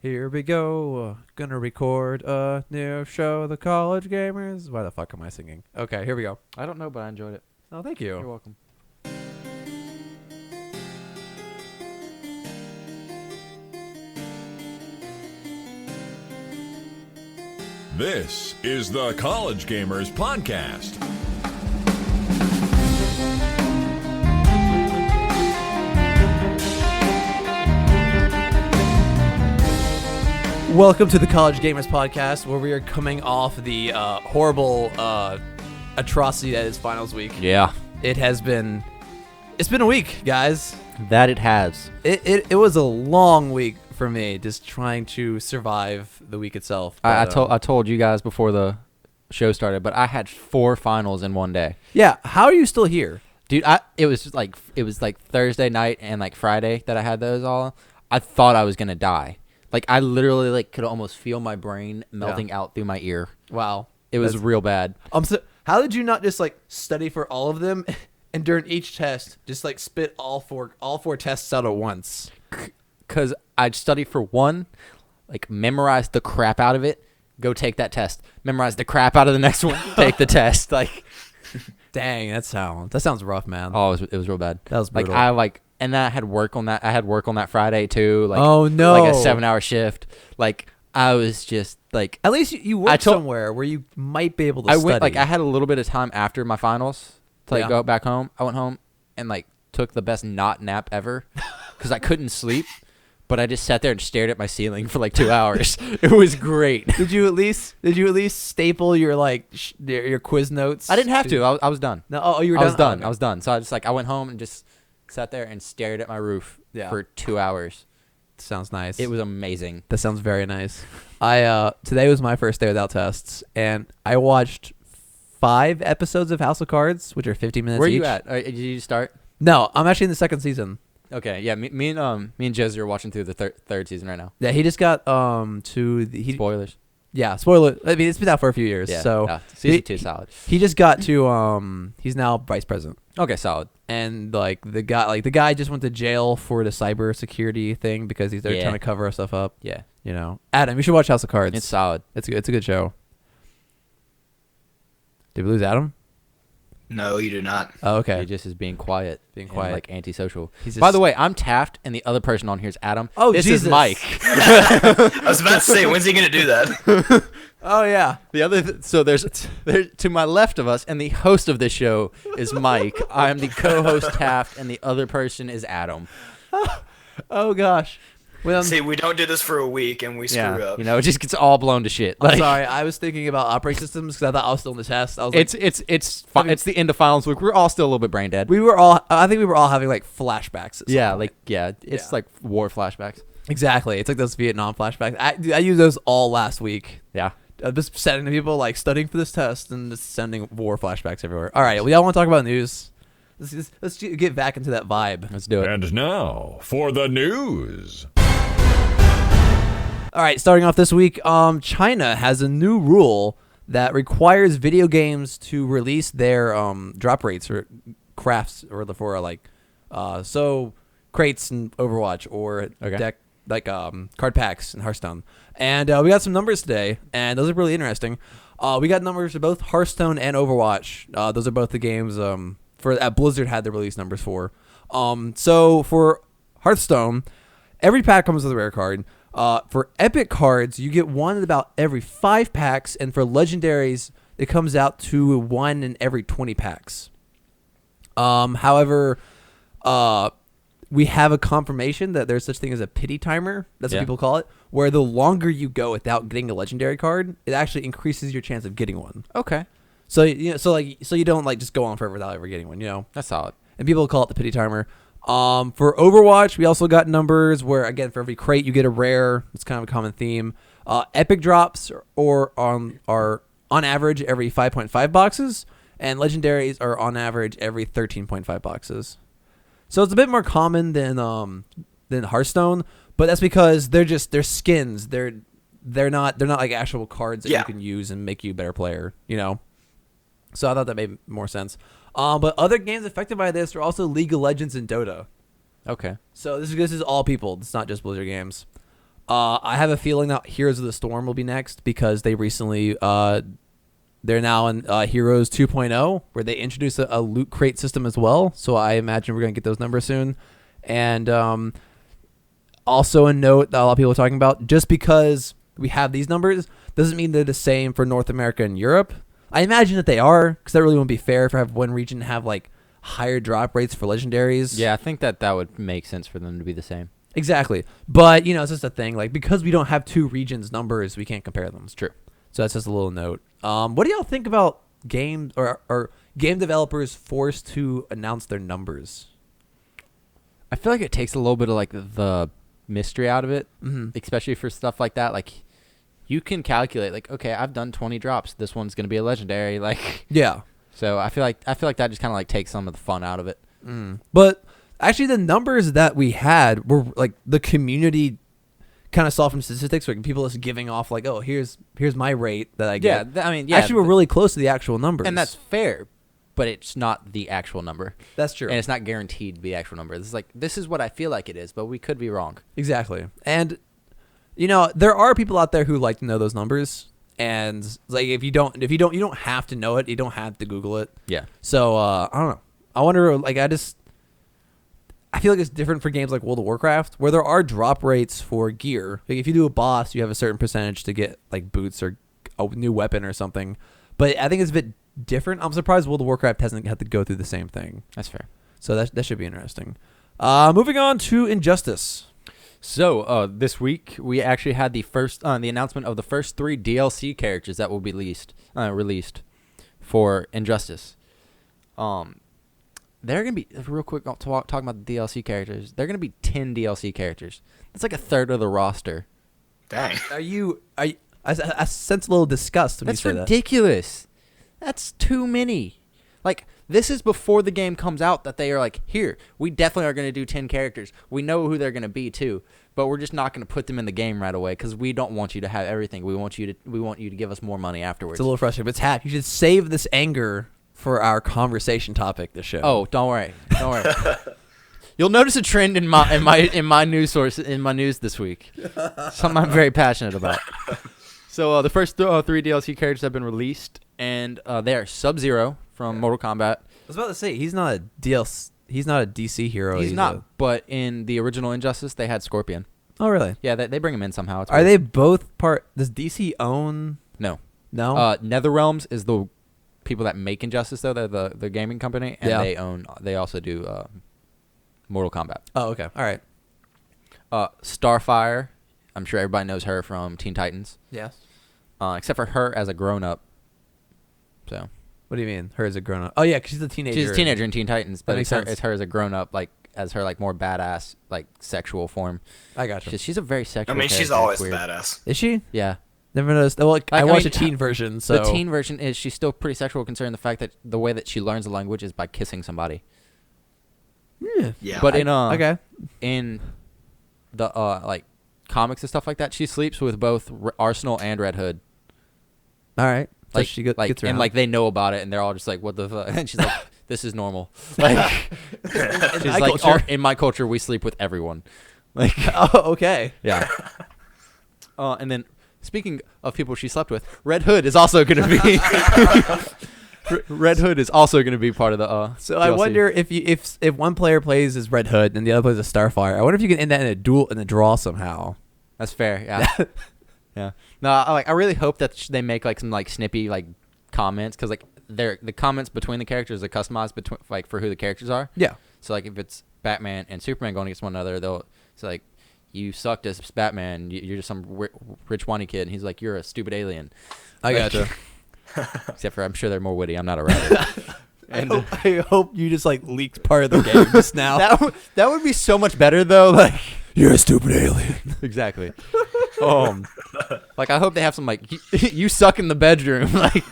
Here we go. Gonna record a new show, The College Gamers. Why the fuck am I singing? Okay, here we go. I don't know, but I enjoyed it. Oh, thank you. You're welcome. This is the College Gamers Podcast. Welcome to the College Gamers Podcast, where we are coming off the horrible atrocity that is finals week. Yeah, It's been a week, guys. that it has. It was a long week for me, just trying to survive the week itself. I But, told you guys before the show started, but I had 4 finals in one day, yeah. How are you still here? dude. It was like Thursday night and like Friday that I had those all. I thought I was gonna die. Like I literally could almost feel my brain melting out through my ear. Wow, It was real bad. So how did you not just study for all of them, and during each test just spit all four tests out at once? Cause I'd study for one, memorize the crap out of it, go take that test. Memorize the crap out of the next one, take the test. Dang, that sounds rough, man. Oh, it was real bad. That was brutal. And then I had work on that. I had work on that Friday too. Oh, no. Like a 7-hour shift. I was just At least you worked somewhere where you might be able to study. I had a little bit of time after my finals to Yeah. go back home. I went home and took the best not nap ever because I couldn't sleep. But I just sat there and stared at my ceiling for 2 hours. It was great. Did you at least staple your your quiz notes? I didn't have to. I was done. No, you were done. I was done. Okay. I was done. So I went home and just sat there and stared at my roof for 2 hours. Sounds nice. It was amazing. That sounds very nice. Today was my first day without tests, and I watched 5 episodes of House of Cards, which are 50 minutes Where are each. you at? Did you start? No, I'm actually in the second season. Okay, yeah. Me and Josie are watching through the third season right now. Yeah, he just got Spoilers. Yeah, spoiler. I mean, it's been out for a few years. Yeah. So yeah. Season 2 solid. he just got to he's now vice president. Okay, solid. And the guy just went to jail for the cybersecurity thing because they're Yeah. trying to cover stuff up. Yeah, Adam, you should watch House of Cards. it's solid. It's a good show. Did we lose Adam? No, you do not. Oh, okay. He just is being quiet, Being and, quiet. antisocial. He's By just- the way, I'm Taft, and the other person on here is Adam. Oh, this Jesus. is Mike. I was about to say, when's he gonna do that? Oh yeah. The other, so there's to my left of us, and the host of this show is Mike. I am the co-host Taft, and the other person is Adam. Oh gosh. Well, See, we don't do this for a week and we screw up. It just gets all blown to shit. I'm sorry. I was thinking about operating systems because I thought I was still in the test. I was like, It's the end of finals week. We're all still a little bit brain dead. I think we were all having flashbacks. At some point. It's Yeah. war flashbacks. Exactly. It's like those Vietnam flashbacks. I used those all last week. Yeah. Just sending to people studying for this test and just sending war flashbacks everywhere. All right, we all want to talk about news. Let's get back into that vibe. Let's do it. And now for the news. All right, starting off this week, China has a new rule that requires video games to release their drop rates or crafts or so crates in Overwatch or Okay. deck card packs in Hearthstone. And we got some numbers today, and those are really interesting. We got numbers for both Hearthstone and Overwatch. Those are both the games that Blizzard had the release numbers for. So for Hearthstone, every pack comes with a rare card. For epic cards, you get one about every 5 packs, and for legendaries, it comes out to 1 in every 20 packs. However, we have a confirmation that there's such thing as a pity timer. That's what people call it, where the longer you go without getting a legendary card, it actually increases your chance of getting one. Okay. So you don't just go on forever without ever getting one. That's solid. And people call it the pity timer. For Overwatch, we also got numbers where, again, for every crate you get a rare. It's kind of a common theme. Epic drops are on average every 5.5 boxes, and legendaries are on average every 13.5 boxes. So it's a bit more common than Hearthstone, but that's because they're skins. They're not like actual cards that you can use and make you a better player. So I thought that made more sense. But other games affected by this are also League of Legends and Dota. Okay. So this is all people. It's not just Blizzard games. I have a feeling that Heroes of the Storm will be next because they recently they're now in Heroes 2.0 where they introduced a loot crate system as well. So I imagine we're gonna get those numbers soon. And also a note that a lot of people are talking about, just because we have these numbers doesn't mean they're the same for North America and Europe. I imagine that they are, because that really wouldn't be fair if I have one region have like higher drop rates for legendaries. Yeah, I think that would make sense for them to be the same. Exactly. But, it's just a thing. Like, because we don't have two regions' numbers, we can't compare them. It's true. So that's just a little note. What do y'all think about game developers forced to announce their numbers? I feel like it takes a little bit of like the mystery out of it, especially for stuff like that. Like, you can calculate, like, okay, I've done 20 drops. This one's going to be a legendary. Like, yeah. So I feel like that just kind of like takes some of the fun out of it. But actually, the numbers that we had were like the community kind of saw from statistics, like people just giving off like, oh, here's my rate that I get. Yeah, actually, we're really close to the actual numbers, and that's fair. But it's not the actual number. That's true. And it's not guaranteed to be the actual number. This is what I feel like it is, but we could be wrong. Exactly. And there are people out there who like to know those numbers. And like you don't have to know it. You don't have to Google it. Yeah. So I don't know. I wonder, like, I feel like it's different for games like World of Warcraft, where there are drop rates for gear. Like if you do a boss, you have a certain percentage to get like boots or a new weapon or something. But I think it's a bit different. I'm surprised World of Warcraft hasn't had to go through the same thing. That's fair. So that should be interesting. Moving on to Injustice. So this week we actually had the announcement of the first 3 DLC characters that will be released for Injustice. They're gonna be real quick. Talking about the DLC characters. They're gonna be 10 DLC characters. That's like a third of the roster. Dang. I sense a little disgust when you say that. That's ridiculous. That's too many. Like, this is before the game comes out that they are like, here, we definitely are going to do 10 characters. We know who they're going to be too, but we're just not going to put them in the game right away because we don't want you to have everything. We want you to give us more money afterwards. It's a little frustrating, but it's Hap. You should save this anger for our conversation topic this show. Oh, don't worry. You'll notice a trend in my news this week. Something I'm very passionate about. So the first 3 DLC characters have been released, and they are Sub-Zero from Mortal Kombat. I was about to say he's not a DLC. He's not a DC hero. He's not. But in the original Injustice, they had Scorpion. Oh, really? Yeah, they bring him in somehow. It's Are weird. they both part? Does DC own? No. NetherRealms is the people that make Injustice, though. They're the gaming company, and they also do Mortal Kombat. Oh, okay. All right. Starfire. I'm sure everybody knows her from Teen Titans. Yes. Except for her as a grown-up. So. What do you mean? Her as a grown-up? Oh, yeah, because she's a teenager. She's a teenager in Teen Titans, but makes sense. It's her as a grown-up, like, as her, like, more badass, like, sexual form. I gotcha. She's a very sexual I mean, she's character. always It's weird. badass. Is she? Yeah. Never noticed. Well, I watched a teen version, so... The teen version is she's still pretty sexual considering the fact that the way that she learns the language is by kissing somebody. Yeah. But okay. in the, like, comics and stuff like that, she sleeps with both Arsenal and Red Hood. All right. So Like, she gets around. and like they know about it, and they're all just like, "What the fuck?" And she's like, "This is normal." Like, she's my like, culture. "In my culture, we sleep with everyone." Like, Oh, okay. yeah. And then speaking of people she slept with, Red Hood is also going to be. Red Hood is also going to be part of the. So DLC. I wonder if one player plays as Red Hood and the other plays as Starfire. I wonder if you can end that in a draw somehow. That's fair. Yeah. Yeah. No, I really hope that they make like some like snippy like comments because like the comments between the characters are customized between like for who the characters are. Yeah. So like if it's Batman and Superman going against one another, it's like you sucked as Batman. You're just some rich whiny kid, and he's like you're a stupid alien. I gotcha. Except for I'm sure they're more witty. I'm not a writer. And I hope you just like leaked part of the game just now. that would be so much better though. Like You're a stupid alien. exactly. Like I hope they have some like you suck in the bedroom. Like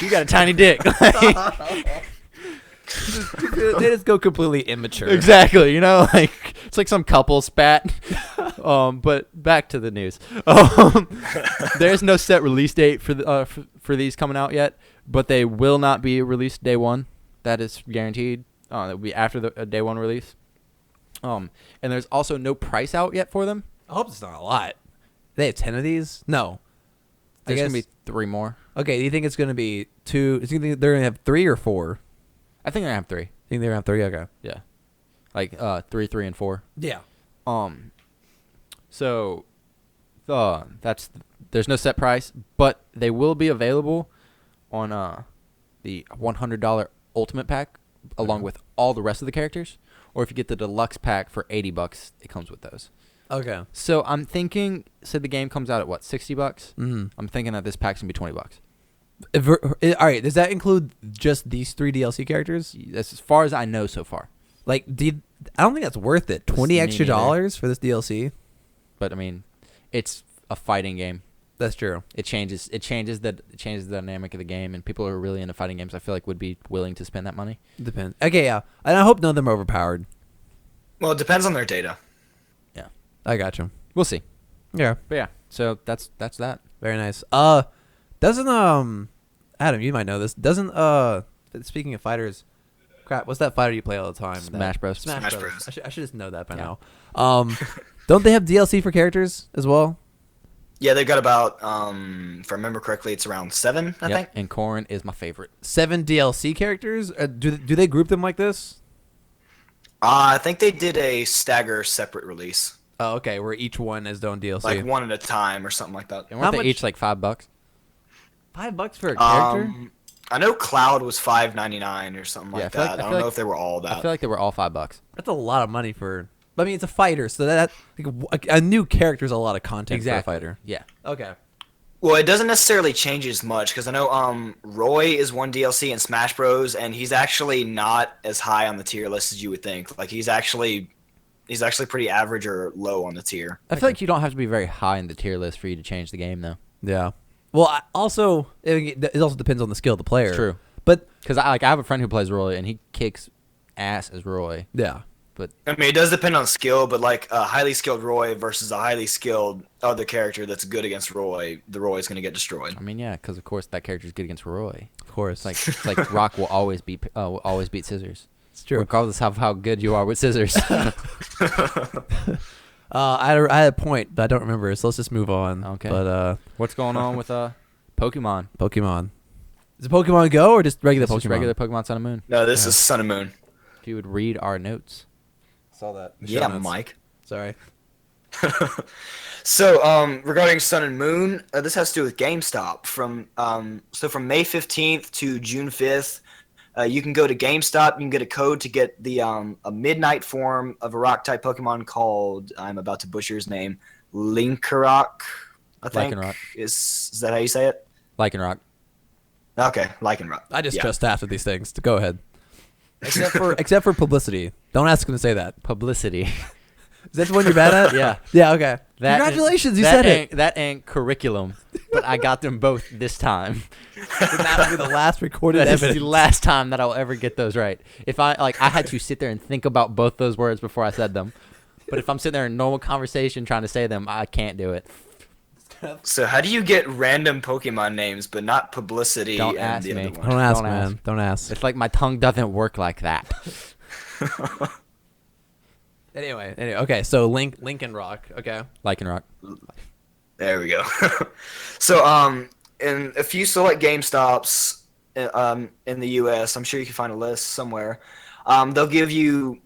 you got a tiny dick. They just go completely immature. Exactly. You know, like it's like some couple spat. But back to the news. There's no set release date for these coming out yet, but they will not be released day one. That is guaranteed. It will be after the day one release. And there's also no price out yet for them. I hope it's not a lot. They have 10 of these? No. There's guess- gonna be 3 more. Okay, do you think it's going to be 2? Do you think they're going to have 3 or 4? I think I have 3. You think they're going to have 3? Okay. Yeah, like 3, 3, and 4. Yeah. So, there's no set price, but they will be available on the $100 Ultimate Pack along with all the rest of the characters, or if you get the deluxe pack for $80, it comes with those. Okay. So I'm thinking, say the game comes out at what, $60? Mm-hmm. I'm thinking that this pack's gonna be $20. All right, does that include just these 3 DLC characters? That's as far as I know so far. Like, I don't think that's worth it. 20 Me extra neither. dollars for this DLC? But I mean, it's a fighting game. That's true. It changes the dynamic of the game, and people who are really into fighting games, I feel like, would be willing to spend that money. Depends. Okay, yeah. And I hope none of them are overpowered. Well, it depends on their data. Yeah, I got you. we'll see. Yeah. But yeah, so that's that. Very nice. Doesn't Adam, you might know this. Doesn't speaking of fighters, crap, what's that fighter you play all the time? Smash Bros. Smash Bros. I should just know that by Yeah. now. Don't they have DLC for characters as well? Yeah, they've got about, if I remember correctly, it's around 7, I think. And Corrin is my favorite. 7 DLC characters? Do they group them like this? I think they did a stagger separate release, Oh, okay, where each one is their own DLC. like one at a time or something like that. And How weren't they much- each like $5? $5 for a character? I know Cloud was $5.99 or something Yeah, like I feel like- that. I I feel don't know like- if they were all I that. feel like they were all $5. That's a lot of money for. I mean, it's a fighter, so like, a new character is a lot of content for a fighter. Yeah. Okay. Well, it doesn't necessarily change as much because I know Roy is one DLC in Smash Bros, and he's actually not as high on the tier list as you would think. Like he's actually pretty average or low on the tier. I feel like you don't have to be very high in the tier list for you to change the game, though. Yeah. Well, it also depends on the skill of the player. It's true. But Because I have a friend who plays Roy, and he kicks ass as Roy. yeah. But I mean, it does depend on skill, but like a highly skilled Roy versus a highly skilled other character that's good against Roy, the Roy is going to get destroyed. I mean, yeah, because of course that character's good against Roy. Of course. It's like Rock will always beat Scissors. It's true. Regardless of how good you are with scissors. I had a point, but I don't remember, so let's just move on. Okay. But What's going on with Pokemon? Pokemon. Is it Pokemon Go or just regular This Pokemon? is regular Pokemon Sun and Moon. No, this is Sun and Moon. If you would read our notes. Saw that. Yeah, Mike. Sorry. So, regarding Sun and Moon, this has to do with GameStop. From May 15th to June 5th, you can go to GameStop. You can get a code to get the a midnight form of a rock type Pokemon called, I'm about to butcher his name, Linkarock. I think Lycanroc. is that how you say it? Lycanroc. Okay, Lycanroc. I just Yeah. trust after these things. Go ahead. Except for publicity. Don't ask him to say that. Publicity. Is that the one you're bad at? Yeah. Yeah, okay. Congratulations, you said it. That ain't curriculum, but I got them both this time. That will be the last recorded That is evidence. the last time that I'll ever get those right. If I had to sit there and think about both those words before I said them. But if I'm sitting there in normal conversation trying to say them, I can't do it. So how do you get random Pokemon names but not publicity Don't and ask the me. other one? Don't ask, Don't man. ask. Don't ask. It's like my tongue doesn't work like that. Anyway, okay. So Lincoln Rock. Okay. Lycanroc. There we go. So, in a few select GameStops in the U.S., I'm sure you can find a list somewhere. They'll give you,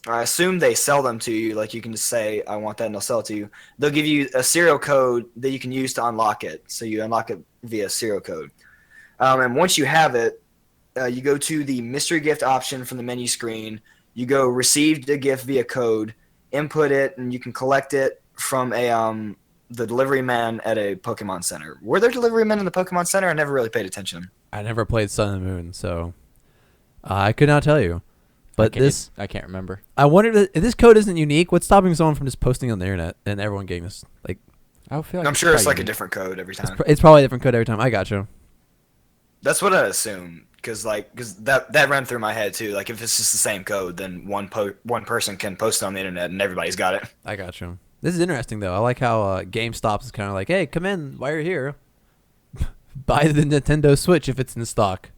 I assume they sell them to you. Like you can just say, "I want that," and they'll sell it to you. They'll give you a serial code that you can use to unlock it. So you unlock it via serial code. And once you have it, you go to the mystery gift option from the menu screen. You go received a gift via code, input it, and you can collect it from the delivery man at a Pokemon Center. Were there delivery men in the Pokemon Center? I never really paid attention. I never played Sun and Moon, so I could not tell you. But I can't remember. I wondered if this code isn't unique. What's stopping someone from just posting on the internet and everyone getting this? Like, I feel like I'm sure it's probably like a unique. different code every time. it's probably a different code every time. I got you. That's what I assume. Because that ran through my head too. Like if it's just the same code, then one person can post it on the internet and everybody's got it. I got you. This is interesting though. I like how GameStop is kind of like, hey, come in while you're here. Buy the Nintendo Switch if it's in stock.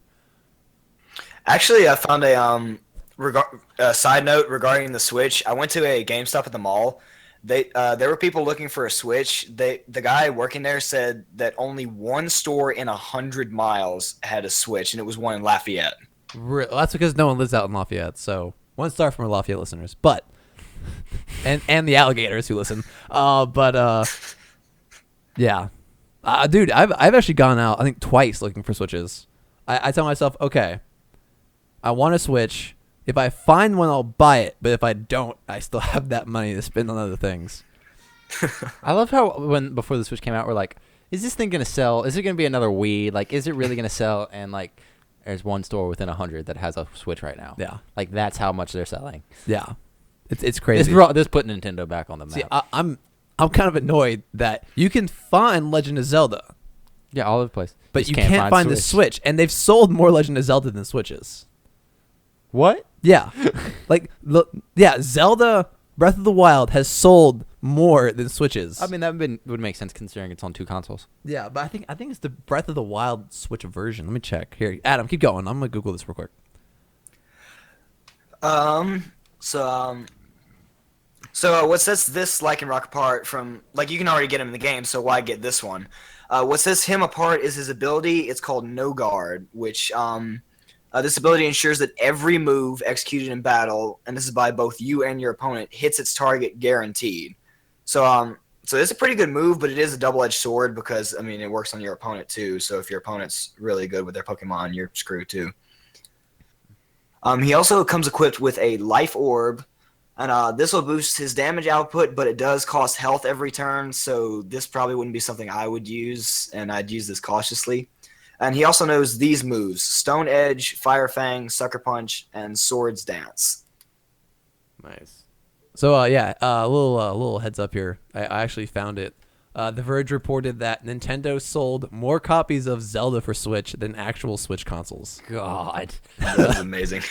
Actually, I found a side note regarding the Switch. I went to a GameStop at the mall there were people looking for a Switch. The guy working there said that only one store in 100 miles had a Switch, and it was one in Lafayette. That's because no one lives out in Lafayette. So 1 star from our Lafayette listeners, but and the alligators who listen. Yeah, dude, I've actually gone out I think twice looking for Switches. I tell myself, okay, I want a Switch. If I find one, I'll buy it. But if I don't, I still have that money to spend on other things. I love how before the Switch came out, we're like, is this thing gonna sell? Is it gonna be another Wii? Like, is it really gonna sell? And like, there's one store within 100 that has a Switch right now. Yeah, like that's how much they're selling. yeah, it's crazy. This put Nintendo back on the map. See, I'm kind of annoyed that you can find Legend of Zelda, yeah, all over the place, but Just you can't find the Switch, and they've sold more Legend of Zelda than Switches. What? Yeah, Zelda Breath of the Wild has sold more than Switches. I mean, would make sense considering it's on 2 consoles. Yeah, but I think it's the Breath of the Wild Switch version. Let me check here. Adam, keep going. I'm gonna Google this real quick. So what sets this Lycan Rock apart from, like, you can already get him in the game, so why get this one? What sets him apart is his ability. It's called No Guard, which this ability ensures that every move executed in battle, and this is by both you and your opponent, hits its target guaranteed. So it's a pretty good move, but it is a double-edged sword because, I mean, it works on your opponent too. So if your opponent's really good with their Pokemon, you're screwed too. He also comes equipped with a Life Orb, and this will boost his damage output, but it does cost health every turn, so this probably wouldn't be something I would use, and I'd use this cautiously. And he also knows these moves: Stone Edge, Fire Fang, Sucker Punch, and Swords Dance. Nice. So a little heads up here. I actually found it. The Verge reported that Nintendo sold more copies of Zelda for Switch than actual Switch consoles. God, That's amazing.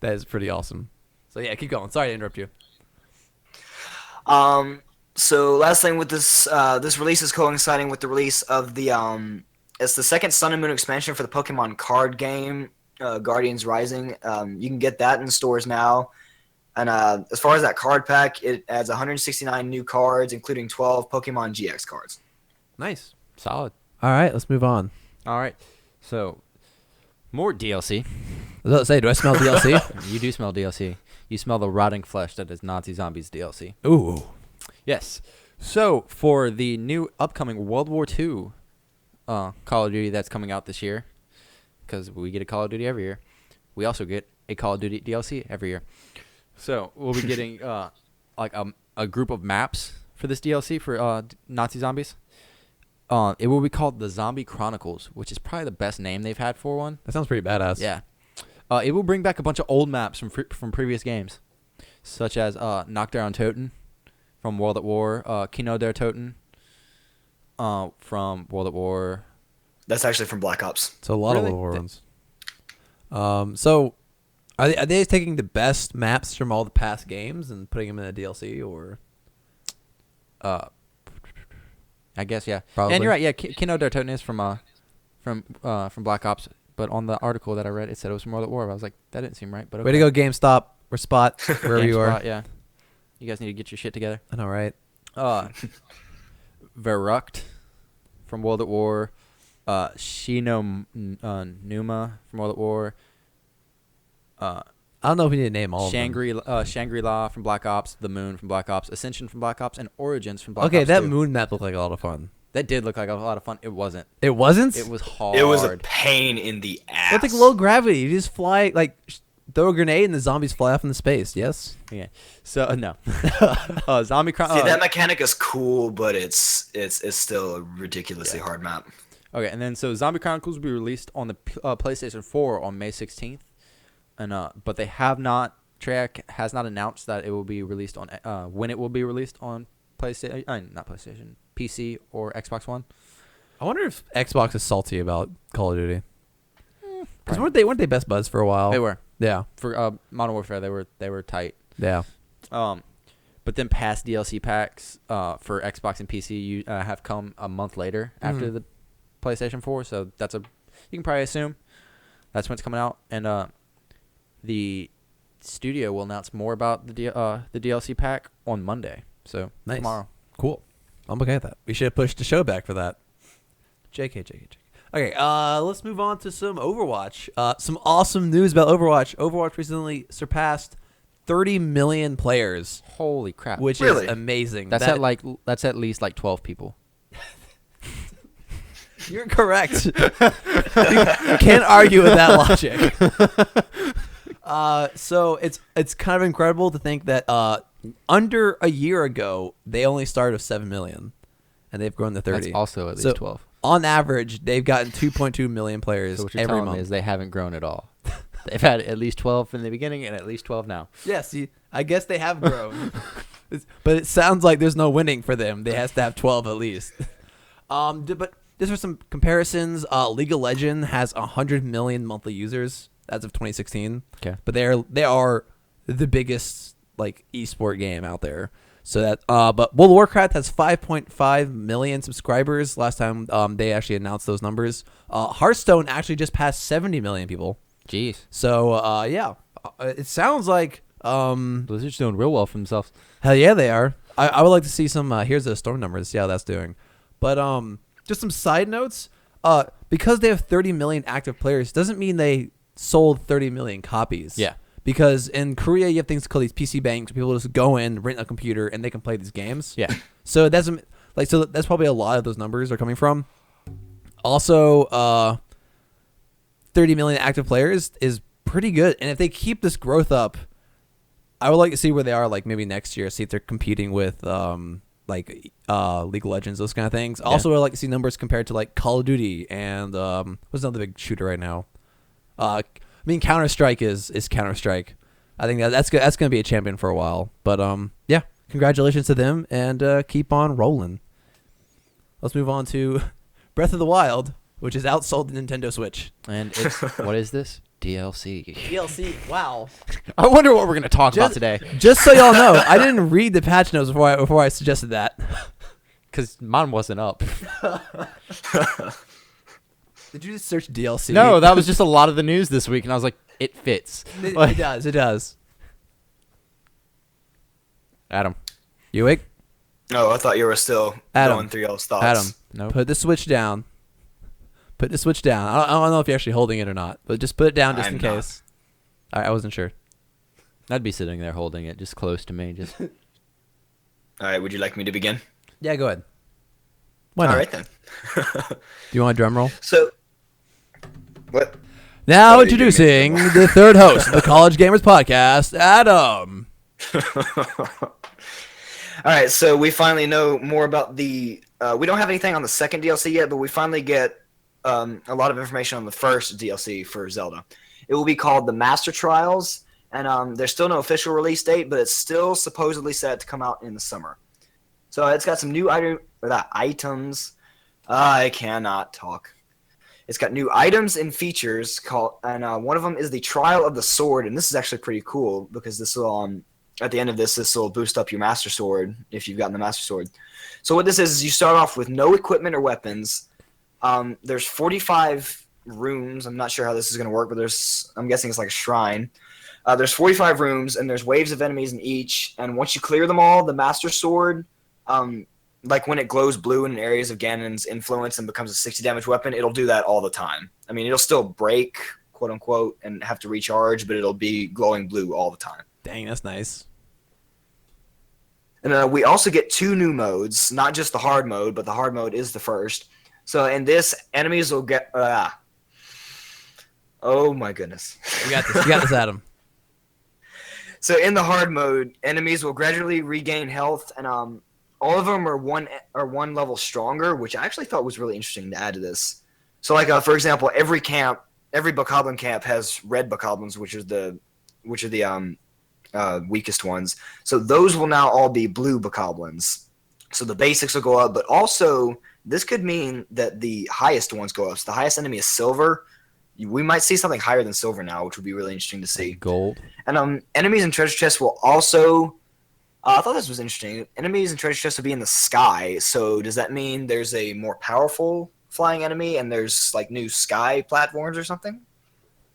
That is pretty awesome. So yeah, keep going. Sorry to interrupt you. So last thing with this this release is coinciding with the release of the it's the second Sun and Moon expansion for the Pokemon card game, Guardians Rising. You can get that in stores now. And as far as that card pack, it adds 169 new cards, including 12 Pokemon GX cards. Nice. solid. All right, let's move on. All right, so more DLC. I was about to say, do I smell DLC? You do smell DLC. You smell the rotting flesh that is Nazi Zombies DLC. Ooh. Yes. So for the new upcoming World War II Call of Duty that's coming out this year, because we get a Call of Duty every year, we also get a Call of Duty DLC every year. So we'll be getting like a group of maps for this DLC for Nazi Zombies. It will be called the Zombie Chronicles, which is probably the best name they've had for one. That sounds pretty badass. Yeah. It will bring back a bunch of old maps from previous games, such as Knockdown Toten from World at War, Kino der Toten from World at War. That's actually from Black Ops. So a lot of Really? little ones. So are they taking the best maps from all the past games and putting them in a DLC, or? I guess, yeah. Probably. And you're right, yeah, Kino der Toten is from Black Ops, but on the article that I read, it said it was from World at War. I was like, that didn't seem right, but okay. Way to go, GameStop or Spot, wherever you are. GameSpot, yeah. You guys need to get your shit together. I know, right? Verrucht from World at War, Shino Numa from World at War, I don't know if we need to name all of them. Shangri-La from Black Ops, The Moon from Black Ops, Ascension from Black Ops, and Origins from Black Ops. Okay, that 2. moon map looked like a lot of fun. That did look like a lot of fun. It wasn't. It wasn't? It was hard. It was a pain in the ass. It's like low gravity. You just fly, like, throw a grenade and the zombies fly off into space, yes? Yeah. So, no. Zombie See, Chronicles. that mechanic is cool, but it's still a ridiculously hard map. Okay, and then so Zombie Chronicles will be released on the PlayStation 4 on May 16th. And but they have not, Treyarch has not announced that it will be released on when it will be released on PlayStation, not PlayStation, PC or Xbox One. I wonder if Xbox is salty about Call of Duty. Because weren't they best buds for a while? They were. Yeah. For Modern Warfare, they were tight. Yeah. But then past DLC packs for Xbox and PC have come a month later after the PlayStation 4, so you can probably assume that's when it's coming out. And the studio will announce more about the DLC pack on Monday. So Nice. tomorrow. Cool. I'm okay with that. We should have pushed the show back for that. JK. Okay, let's move on to some Overwatch. Some awesome news about Overwatch. Overwatch recently surpassed 30 million players, Holy crap! which Really? is amazing. That's at least like 12 people. You're correct. You can't argue with that logic. So it's kind of incredible to think that under a year ago they only started with 7 million, and they've grown to 30. That's also at least So, 12. On average, they've gotten 2.2 million players So what you're every telling month. me is they haven't grown at all. They've had at least 12 in the beginning and at least 12 now. Yes, I guess they have grown, but it sounds like there's no winning for them. They has to have 12 at least. But just for some comparisons, League of Legends has 100 million monthly users as of 2016. Okay. But they are the biggest like esport game out there. So that but World of Warcraft has 5.5 million subscribers last time they actually announced those numbers. Hearthstone actually just passed 70 million people. Jeez. So yeah, it sounds like Blizzard's doing real well for themselves. hell yeah they are. I would like to see some here's the storm numbers, see how that's doing. But just some side notes. Because they have 30 million active players doesn't mean they sold 30 million copies. Yeah. Because in Korea you have things called these PC banks where people just go in, rent a computer, and they can play these games. Yeah. So that's probably a lot of those numbers are coming from. Also, 30 million active players is pretty good, and if they keep this growth up, I would like to see where they are like maybe next year. See if they're competing with League of Legends, those kind of things. Yeah. Also, I would like to see numbers compared to like Call of Duty and what's another big shooter right now. Counter Strike is Counter Strike. I think that's good. That's gonna be a champion for a while. But yeah, congratulations to them and keep on rolling. Let's move on to Breath of the Wild, which is outsold the Nintendo Switch. And it's what is this? DLC. DLC. Wow. I wonder what we're going to talk about today. Just so y'all know, I didn't read the patch notes before I suggested that. Because mine wasn't up. Did you just search DLC? No, that was just a lot of the news this week, and I was like, it fits. It does. It does. Adam. You awake? No, I thought you were still Adam. going through y'all's thoughts. Adam, Nope. put the Switch down. Put the Switch down. I don't know if you're actually holding it or not, but just put it down just I'm in not. case. I wasn't sure. I'd be sitting there holding it just close to me. Just All right, would you like me to begin? Yeah, go ahead. Why All not? right then. Do you want a drum roll? So, what? Now Oh, you gave me a introducing the third host of the College Gamers Podcast, Adam. All right, so we finally know more about the. We don't have anything on the second DLC yet, but we finally get a lot of information on the first DLC for Zelda. It will be called the Master Trials, and there's still no official release date, but it's still supposedly set to come out in the summer. So it's got some new items. I cannot talk. It's got new items and features and one of them is the Trial of the Sword, and this is actually pretty cool because this will at the end of this will boost up your Master Sword if you've gotten the Master Sword. So what this is you start off with no equipment or weapons. There's 45 rooms. I'm not sure how this is going to work, but I'm guessing it's like a shrine. There's 45 rooms, and there's waves of enemies in each. And once you clear them all, the Master Sword, like when it glows blue in areas of Ganon's influence and becomes a 60 damage weapon, it'll do that all the time. I mean, it'll still break, quote unquote, and have to recharge, but it'll be glowing blue all the time. Dang, that's nice. And we also get 2 new modes, not just the hard mode, but the hard mode is the first. So in this, enemies will get... oh my goodness. You got this. You got this, Adam. So in the hard mode, enemies will gradually regain health, and all of them are one level stronger, which I actually thought was really interesting to add to this. So like for example, every bokoblin camp has red bokoblins, which are the weakest ones. So those will now all be blue bokoblins. So the basics will go up, but also this could mean that the highest ones go up. So the highest enemy is silver. We might see something higher than silver now, which would be really interesting to see. gold. And enemies and treasure chests will also... I thought this was interesting. Enemies and treasure chests will be in the sky. So does that mean there's a more powerful flying enemy and there's like new sky platforms or something?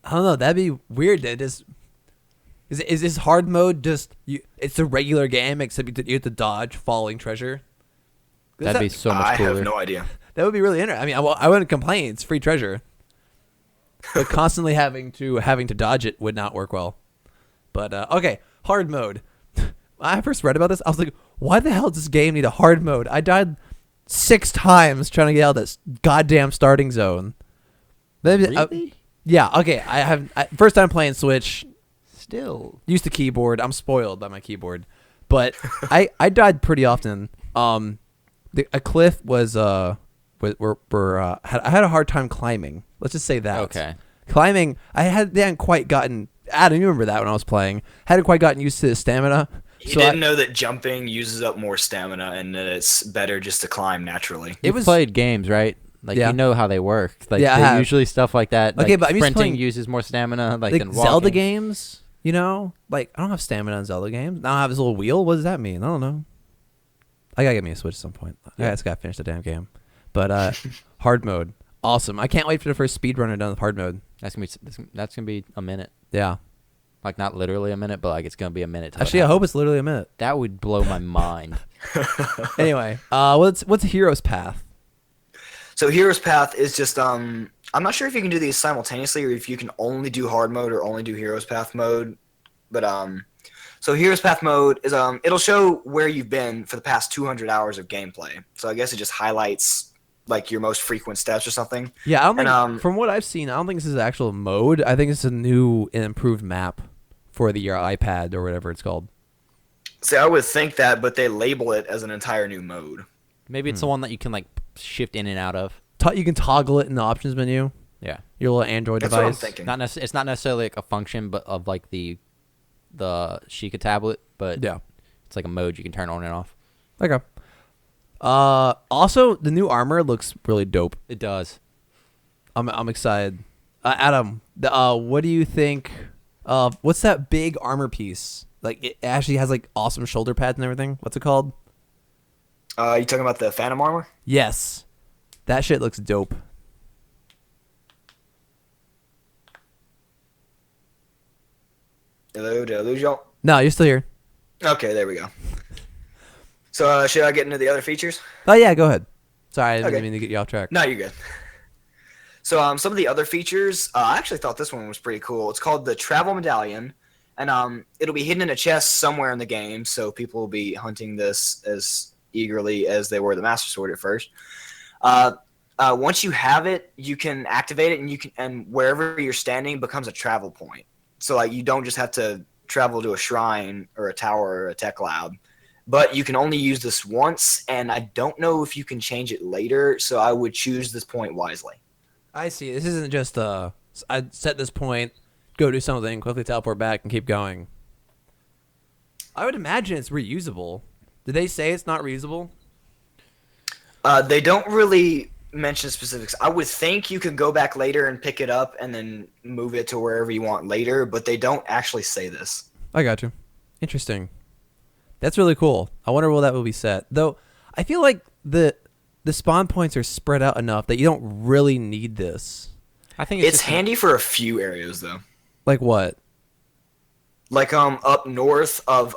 I don't know. That'd be weird. That just Is this hard mode just you? It's a regular game except you have to dodge falling treasure. That'd be so much cooler. I have no idea. That would be really interesting. I mean, I wouldn't complain. It's free treasure, but constantly having to dodge it would not work well. But okay, hard mode. When I first read about this, I was like, why the hell does this game need a hard mode? I died 6 times trying to get out of this goddamn starting zone. Maybe, Really? yeah. Okay. First time playing Switch. Still. Used to keyboard. I'm spoiled by my keyboard, but I died pretty often. A cliff was I had a hard time climbing. Let's just say that. Okay. Climbing, they hadn't quite gotten. Adam, you remember that when I was playing? Hadn't quite gotten used to the stamina. You didn't know that jumping uses up more stamina and that it's better just to climb naturally. You've played games, right? Like Yeah. you know how they work. Like Yeah, I they have. usually stuff like that. Okay, like but I'm used to sprinting playing- uses more stamina like like than walking. Zelda games, you know? Like, I don't have stamina in Zelda games. Now I have this little wheel. What does that mean? I don't know. I gotta get me a Switch at some point. I just gotta finish the damn game. But hard mode, awesome. I can't wait for the first speedrunner done with hard mode. That's gonna be a minute. Yeah. Like not literally a minute, but like it's gonna be a minute. till it Actually, I happens. hope it's literally a minute. That would blow my mind. Anyway, what's Hero's Path? So Hero's Path is just I'm not sure if you can do these simultaneously or if you can only do hard mode or only do Hero's Path mode. But so Hero's Path mode is it'll show where you've been for the past 200 hours of gameplay. So I guess it just highlights like your most frequent steps or something. Yeah, I don't think And, from what I've seen, I don't think this is an actual mode. I think it's a new and improved map for your iPad or whatever it's called. See, I would think that, but they label it as an entire new mode. Maybe it's the one that you can like shift in and out of. You can toggle it in the options menu. Yeah. Your little Android That's what I'm device. thinking. It's not necessarily like a function, but of like the Sheikah tablet, but Yeah. it's like a mode you can turn on and off. Okay. Also, the new armor looks really dope. It does. I'm excited. Adam, what do you think? What's that big armor piece? Like it actually has like awesome shoulder pads and everything. What's it called? You talking about the Phantom armor? Yes, that shit looks dope. Hello, did I lose y'all? No, you're still here. Okay, there we go. So should I get into the other features? Oh yeah, go ahead. Sorry, I didn't Okay. mean to get you off track. No, you're good. So some of the other features, I actually thought this one was pretty cool. It's called the Travel Medallion, and it'll be hidden in a chest somewhere in the game, so people will be hunting this as eagerly as they were the Master Sword at first. Once you have it, you can activate it, and wherever you're standing becomes a travel point. So like you don't just have to travel to a shrine or a tower or a tech lab, but you can only use this once, and I don't know if you can change it later, so I would choose this point wisely. I see. This isn't just I set this point, go do something, quickly teleport back, and keep going. I would imagine it's reusable. Did they say it's not reusable? They don't really mention specifics. I would think you could go back later and pick it up and then move it to wherever you want later, but they don't actually say this. I got you. Interesting. That's really cool. I wonder where that will be set. Though I feel like the spawn points are spread out enough that you don't really need this. I think It's just handy for a few areas though. Like what? Like up north of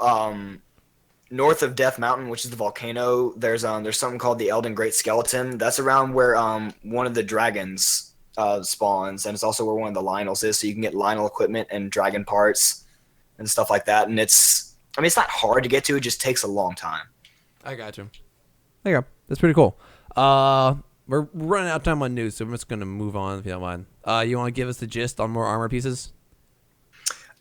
Death Mountain, which is the volcano, there's something called the Elden Great Skeleton. That's around where one of the dragons spawns, and it's also where one of the Lionels is, so you can get Lionel equipment and dragon parts and stuff like that. And it's not hard to get to, it just takes a long time. I got you. There you go. That's pretty cool. We're running out of time on news, so I'm just gonna move on if you don't mind. You want to give us the gist on more armor pieces?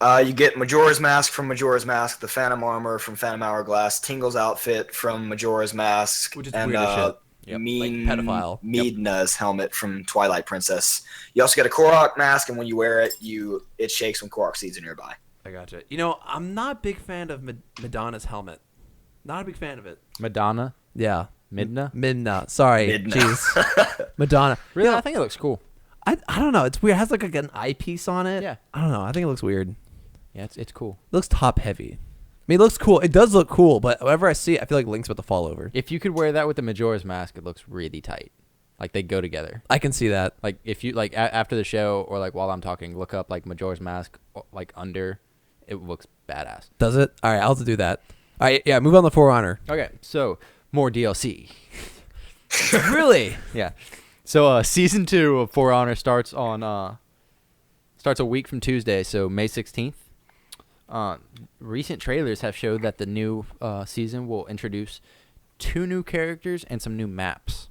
You get Majora's Mask from Majora's Mask, the Phantom Armor from Phantom Hourglass, Tingle's outfit from Majora's Mask, Which is and weird as shit. Yep. Mean Like pedophile. Midna's helmet from Twilight Princess. You also get a Korok mask, and when you wear it, it shakes when Korok seeds are nearby. I got you. You know, I'm not a big fan of Madonna's helmet. Not a big fan of it. Madonna, Yeah. Midna. Midna. Sorry. Midna. Jeez. Madonna. Really, You know, I think it looks cool. I don't know. It's weird. It has like an eyepiece on it. Yeah. I don't know. I think it looks weird. Yeah, it's cool. It looks top heavy. I mean, it looks cool. It does look cool, but whenever I see it, I feel like Link's about to fall over. If you could wear that with the Majora's Mask, it looks really tight. Like they go together. I can see that. Like if you like after the show or like while I'm talking, look up like Majora's Mask like under, it looks badass. Does it? All right, I'll have to do that. All right, yeah, move on to For Honor. Okay, so more DLC. Really? Yeah. So season 2 of For Honor starts a week from Tuesday, so May 16th. Recent trailers have showed that the new season will introduce 2 new characters and some new maps.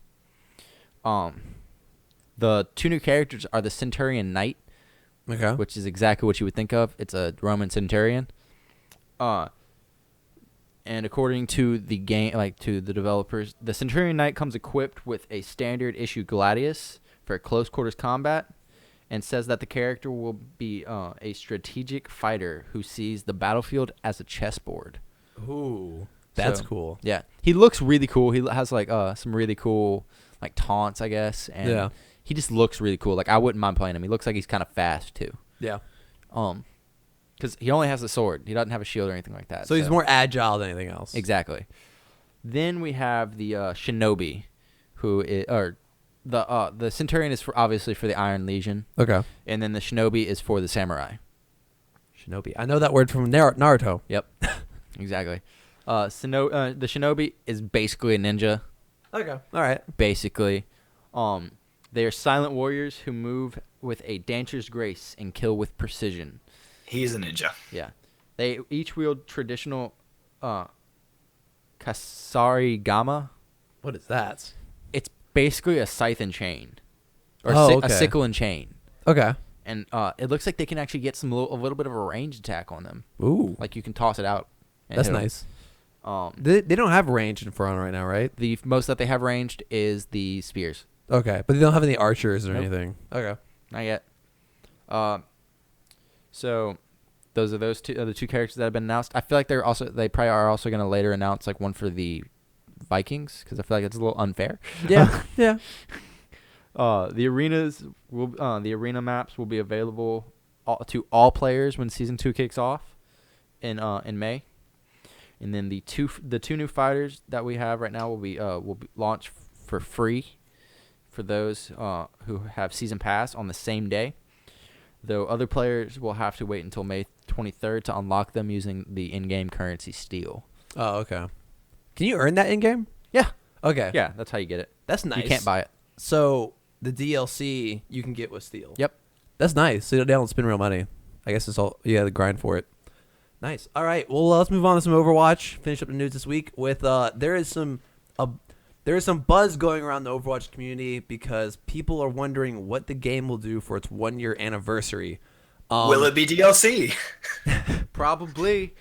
The 2 new characters are the Centurion Knight, Okay. which is exactly what you would think of. It's a Roman centurion. And according to the game, to the developers, the Centurion Knight comes equipped with a standard issue Gladius for close quarters combat, and says that the character will be a strategic fighter who sees the battlefield as a chessboard. Ooh, that's So, cool. Yeah, he looks really cool. He has some really cool taunts, I guess, and Yeah. he just looks really cool. I wouldn't mind playing him. He looks like he's kind of fast too. Yeah. Because he only has a sword. He doesn't have a shield or anything like that. So he's more agile than anything else. Exactly. Then we have the Shinobi, who is, or the Centurion is obviously for the Iron Legion, Okay. and then the Shinobi is for the Samurai. Shinobi. I know that word from Naruto. Yep, exactly. The Shinobi is basically a ninja. Okay. All right. Basically, they are silent warriors who move with a dancer's grace and kill with precision. He's a ninja. Yeah, they each wield traditional kasarigama. What is that? It's basically a scythe and chain, or Oh, a okay. sickle and chain, Okay. and it looks like they can actually get a little bit of a range attack on them. Ooh. Like you can toss it out. And That's hit 'em. nice. Um, They don't have range in For Honor right now, right? the most that they have ranged is the spears. Okay, but they don't have any archers or Nope. anything. Okay. Not yet. So those are the 2 characters that have been announced. I feel like they probably are also going to later announce one for the Vikings, because I feel like it's a little unfair. Yeah. Yeah. The arena maps will be available to all players when season 2 kicks off in May. And then the two new fighters that we have right now will be launched for free for those who have season pass on the same day. Though other players will have to wait until May 23rd to unlock them using the in-game currency Steel. Oh, okay. Can you earn that in game? Yeah. Okay. Yeah, that's how you get it. That's nice. You can't buy it. So the DLC you can get with Steel. Yep. That's nice. So they don't spend real money. I guess it's all you got to grind for it. Nice. All right. Well, let's move on to some Overwatch. Finish up the news this week with there is some buzz going around the Overwatch community because people are wondering what the game will do for its 1-year anniversary. Will it be DLC? Probably.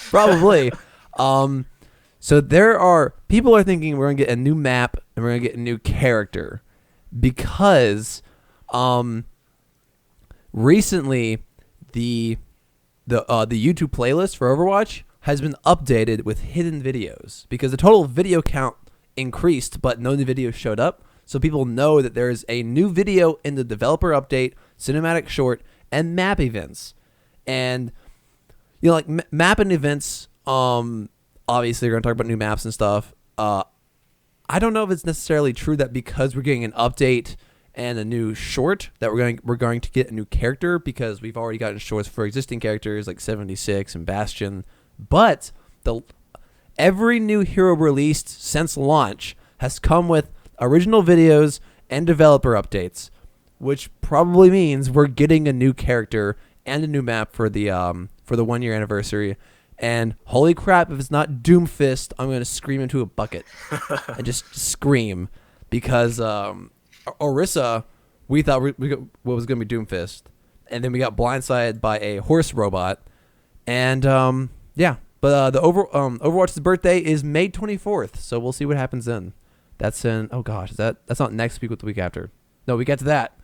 Probably. So people are thinking we're gonna get a new map and we're gonna get a new character because recently the YouTube playlist for Overwatch has been updated with hidden videos because the total video count increased, but no new videos showed up. So people know that there is a new video in the developer update, cinematic short, and map events. And map and events, obviously they're going to talk about new maps and stuff. I don't know if it's necessarily true that because we're getting an update and a new short that we're going to get a new character, because we've already gotten shorts for existing characters like 76 and Bastion. But every new hero released since launch has come with original videos and developer updates, which probably means we're getting a new character and a new map for the 1-year anniversary. And holy crap, if it's not Doomfist, I'm going to scream into a bucket and just scream because Orisa, we thought what was going to be Doomfist, and then we got blindsided by a horse robot, and yeah. But the Overwatch's birthday is May 24th, so we'll see what happens then. That's in that's not next week, but the week after. No, we get to that.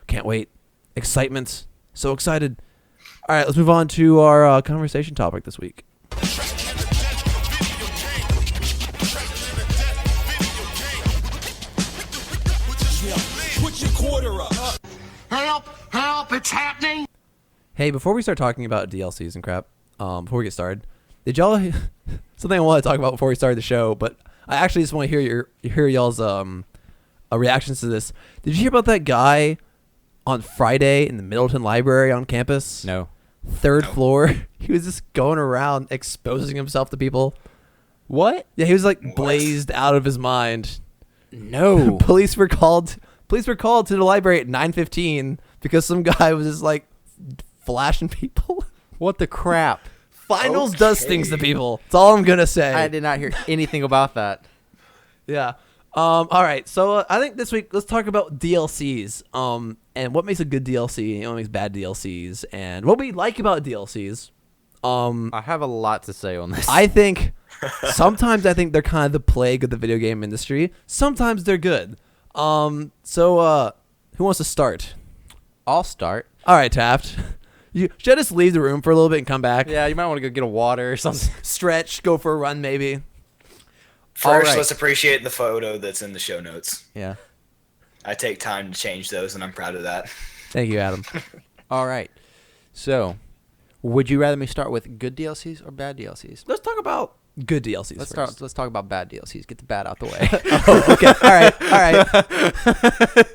Can't wait. Excitement. So excited. All right, let's move on to our conversation topic this week. Help, it's happening. Hey, before we start talking about DLCs and crap, before we get started, did y'all something I want to talk about before we started the show, but I actually just want to hear y'all's reactions to this. Did you hear about that guy on Friday in the Middleton Library on campus? No. third No. floor. He was just going around exposing himself to people. What? Yeah, he was like What? blazed out of his mind. No. Police were called. Police were called to the library at 9:15 because some guy was just like flashing people. What the crap? Finals does Okay. things to people. That's all I'm gonna say. I did not hear anything about that. Yeah. All right. So I think this week let's talk about DLCs. And what makes a good DLC and what makes bad DLCs, and what we like about DLCs. I have a lot to say on this. I think sometimes they're kind of the plague of the video game industry. Sometimes they're good. So who wants to start? I'll start. All right, Taft. Should I just leave the room for a little bit and come back? Yeah, you might want to go get a water or something. Stretch, go for a run, maybe. First, Alright. let's appreciate the photo that's in the show notes. Yeah. I take time to change those, and I'm proud of that. Thank you, Adam. All right. So, would you rather me start with good DLCs or bad DLCs? Let's talk about good DLCs Let's first. start. Let's talk about bad DLCs. Get the bad out the way. Oh, okay. All right.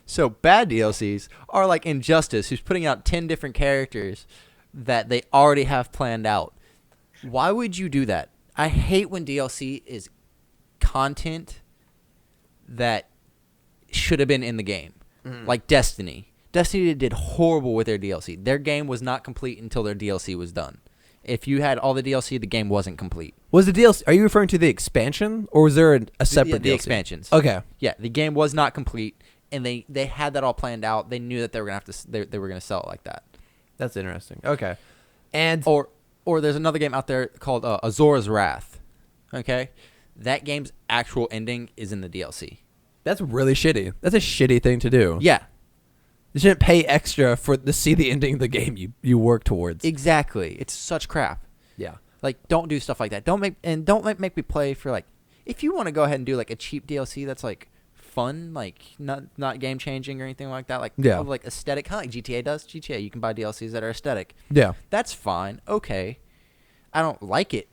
So bad DLCs are like Injustice, who's putting out 10 different characters that they already have planned out. Why would you do that? I hate when DLC is content that should have been in the game. Like Destiny. Destiny did horrible with their DLC. Their game was not complete until their DLC was done. If you had all the DLC, the game wasn't complete. Was the DLC? Are you referring to the expansion, or was there a separate The DLC? expansions. Okay. Yeah, the game was not complete, and they had that all planned out. They knew that they were gonna have to. They were gonna sell it like that. That's interesting. Okay. And Or there's another game out there called Azora's Wrath. Okay, that game's actual ending is in the DLC. that's really shitty. That's a shitty thing to do. Yeah, You shouldn't pay extra to see the ending of the game you work towards. exactly. It's such crap. Yeah. Like, don't do stuff like that. Don't make me play for like. If you want to go ahead and do like a cheap DLC that's like fun, like not game changing or anything like that, like Yeah. of, like aesthetic, kind of like GTA does. GTA, you can buy DLCs that are aesthetic. Yeah. That's fine. Okay, I don't like it.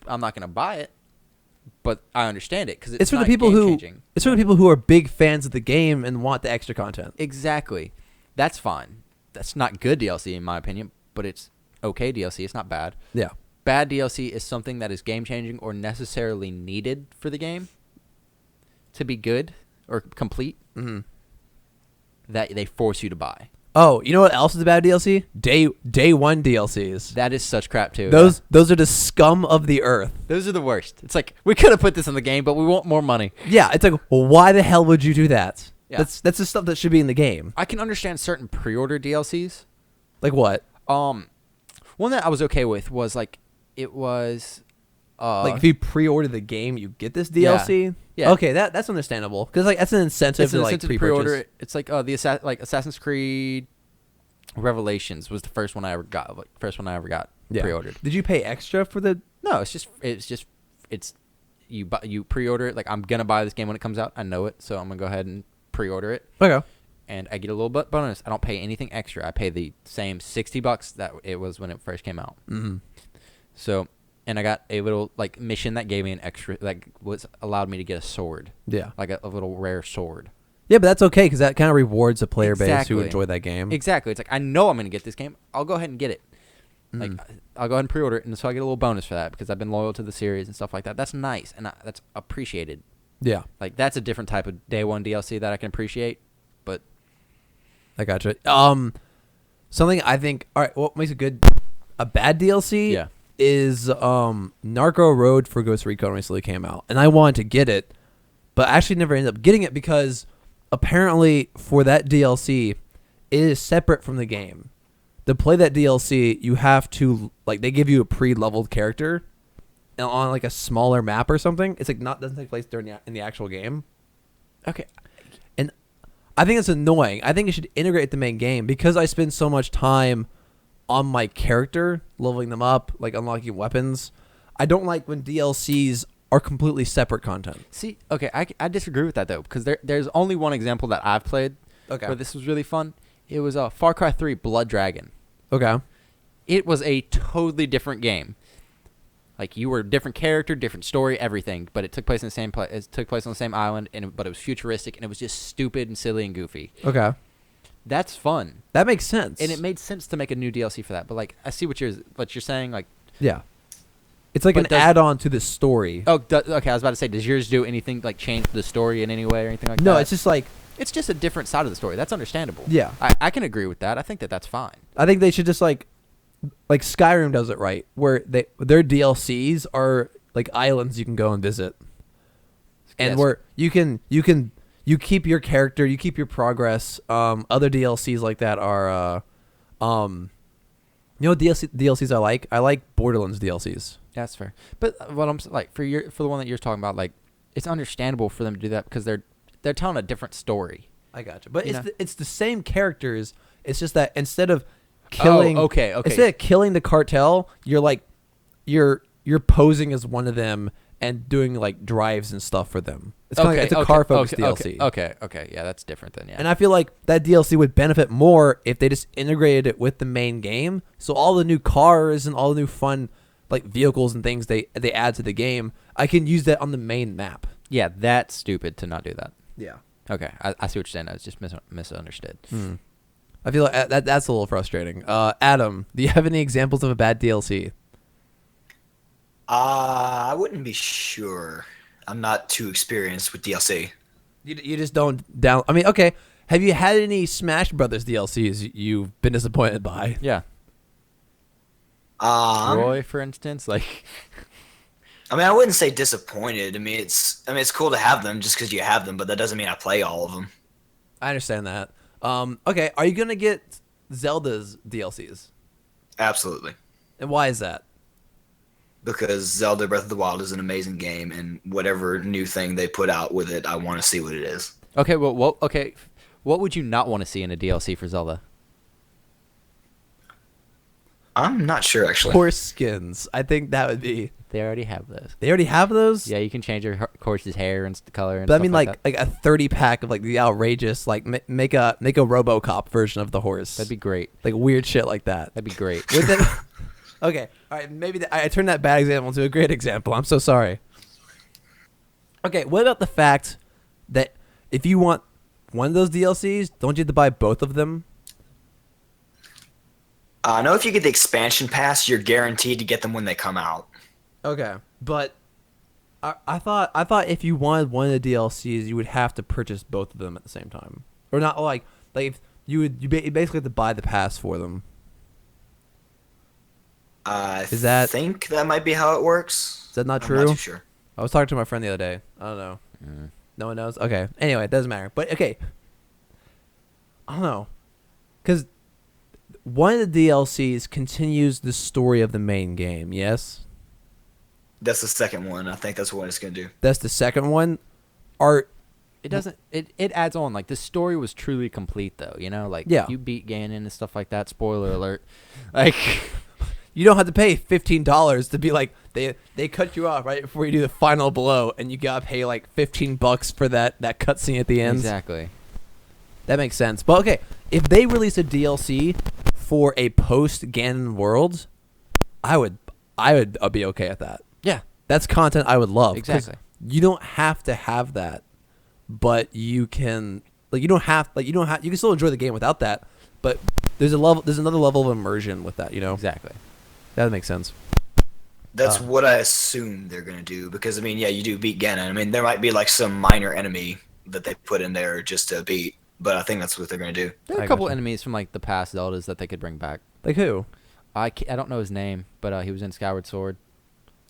I'm not gonna buy it, but I understand it because It's for the not people who game-changing. it's for the people who are big fans of the game and want the extra content. Exactly. That's fine. That's not good DLC in my opinion, but it's okay DLC. It's not bad. Yeah. Bad DLC is something that is game changing or necessarily needed for the game to be good or complete Mm-hmm. that they force you to buy. Oh, you know what else is a bad DLC? Day one DLCs. That is such crap too. Those are the scum of the earth. Those are the worst. It's like we could have put this in the game, but we want more money. Yeah, it's like, well, why the hell would you do that? Yeah. That's the stuff that should be in the game. I can understand certain pre-order DLCs. Like what? One that I was okay with was like it was Like if you pre-order the game, you get this DLC. Yeah. Okay, that's understandable because like that's an incentive it's to an like incentive to pre-purchase. pre-order it. It's like the Assassin's Creed Revelations was the first one I ever got. Yeah. Pre-ordered. Did you pay extra for the? No, it's you pre-order it. Like I'm gonna buy this game when it comes out. I know it, so I'm gonna go ahead and pre-order it, Okay. and I get a little bit bonus. I don't pay anything extra. I pay the same $60 that it was when it first came out. Mm-hmm. So, and I got a little like mission that gave me an extra, like was allowed me to get a sword, Yeah. like a little rare sword. Yeah, but that's okay because that kind of rewards a player base Exactly. who enjoy that game. Exactly. It's like I know I'm gonna get this game. I'll go ahead and get it. Like I'll go ahead and pre-order it, and so I get a little bonus for that because I've been loyal to the series and stuff like that. That's nice, and that's appreciated. Yeah, Like that's a different type of day one DLC that I can appreciate. But I gotcha. Something I think. All right, what makes a bad DLC? Yeah. Is Narco Road for Ghost Recon recently came out, and I wanted to get it, but I actually never ended up getting it because apparently for that DLC, it is separate from the game. To play that DLC, you have to like they give you a pre-leveled character on like a smaller map or something. It's like doesn't take place in the actual game. okay, And I think it's annoying. I think it should integrate the main game because I spend so much time on my character, leveling them up, like unlocking weapons. I don't like when DLCs are completely separate content. see, okay, I disagree with that though because there's only one example that I've played where this was really fun. It was Far Cry 3 Blood Dragon. Okay. It was a totally different game. Like you were a different character, different story, everything, but it took place in the same place. It took place on the same island, but it was futuristic and it was just stupid and silly and goofy. Okay. That's fun. That makes sense. And it made sense to make a new DLC for that. But like, I see what you're saying. Like, yeah. It's like But an does- add-on to the story. okay, I was about to say, does yours do anything like change the story in any way or anything like that? No, it's just like, it's just a different side of the story. That's understandable. yeah. I can agree with that. I think that's fine. I think they should just like Skyrim does it right, where their DLCs are like islands you can go and visit, and Yes. where you keep your character, you keep your progress. Other DLCs like that are, DLCs I like. I like Borderlands DLCs. That's fair. But what I'm like for the one that you're talking about, like, it's understandable for them to do that because they're telling a different story. I gotcha, but You know? it's the same characters. It's just that instead of killing, okay. instead of killing the cartel, you're like you're posing as one of them and doing like drives and stuff for them. It's kind of like, it's a car focused DLC. Okay. Yeah, that's different then. Yeah. And I feel like that DLC would benefit more if they just integrated it with the main game. So all the new cars and all the new fun like vehicles and things they add to the game, I can use that on the main map. Yeah, that's stupid to not do that. Yeah. Okay, I see what you're saying. I was just misunderstood. I feel like that's a little frustrating. Adam, do you have any examples of a bad DLC? I wouldn't be sure. I'm not too experienced with DLC. You just don't down. I mean, okay. Have you had any Smash Brothers DLCs you've been disappointed by? Yeah. Roy, for instance, like. I mean, I wouldn't say disappointed. I mean, it's cool to have them just because you have them, but that doesn't mean I play all of them. I understand that. Okay, are you gonna get Zelda's DLCs? Absolutely. And why is that? Because Zelda Breath of the Wild is an amazing game, and whatever new thing they put out with it, I want to see what it is. Okay, well, what would you not want to see in a DLC for Zelda? I'm not sure, actually. Horse skins. I think that would be. They already have those. They already have those. Yeah, you can change your horse's hair and color. And But I stuff mean, like like a 30-pack of like the outrageous, like make a RoboCop version of the horse. that'd be great. like weird shit like that. That'd be great. With it. Okay, all right. Maybe I turned that bad example into a great example. I'm so sorry. Okay, what about the fact that if you want one of those DLCs, don't you have to buy both of them? I know if you get the expansion pass, you're guaranteed to get them when they come out. Okay, but I thought if you wanted one of the DLCs, you would have to purchase both of them at the same time, or not like if you basically have to buy the pass for them. I Is that- think that might be how it works. Is that not I'm true? not too sure. I was talking to my friend the other day. I don't know. No one knows. Okay. Anyway, it doesn't matter. But okay, I don't know, because one of the DLCs continues the story of the main game. Yes, That's the second one. I think that's what it's going to do. that's the second one. It doesn't. It adds on. Like, the story was truly complete, though. You know, like, Yeah. you beat Ganon and stuff like that. Spoiler alert. Like, You don't have to pay $15 to be like they cut you off right before you do the final blow, and you gotta pay like $15 for that cutscene at the end. exactly. That makes sense. But okay, if they released a DLC for a post Ganon world, I would be okay with that. Yeah. That's content I would love. 'Cause Exactly. You don't have to have that, but you can you can still enjoy the game without that. But there's another level of immersion with that. You know. Exactly. That makes sense. That's what I assume they're going to do. Because, I mean, yeah, you do beat Ganon. I mean, there might be like some minor enemy that they put in there just to beat. But I think that's what they're going to do. There are I a couple gotcha. enemies from like the past Zeldas that they could bring back. Like who? I don't know his name, but he was in Skyward Sword.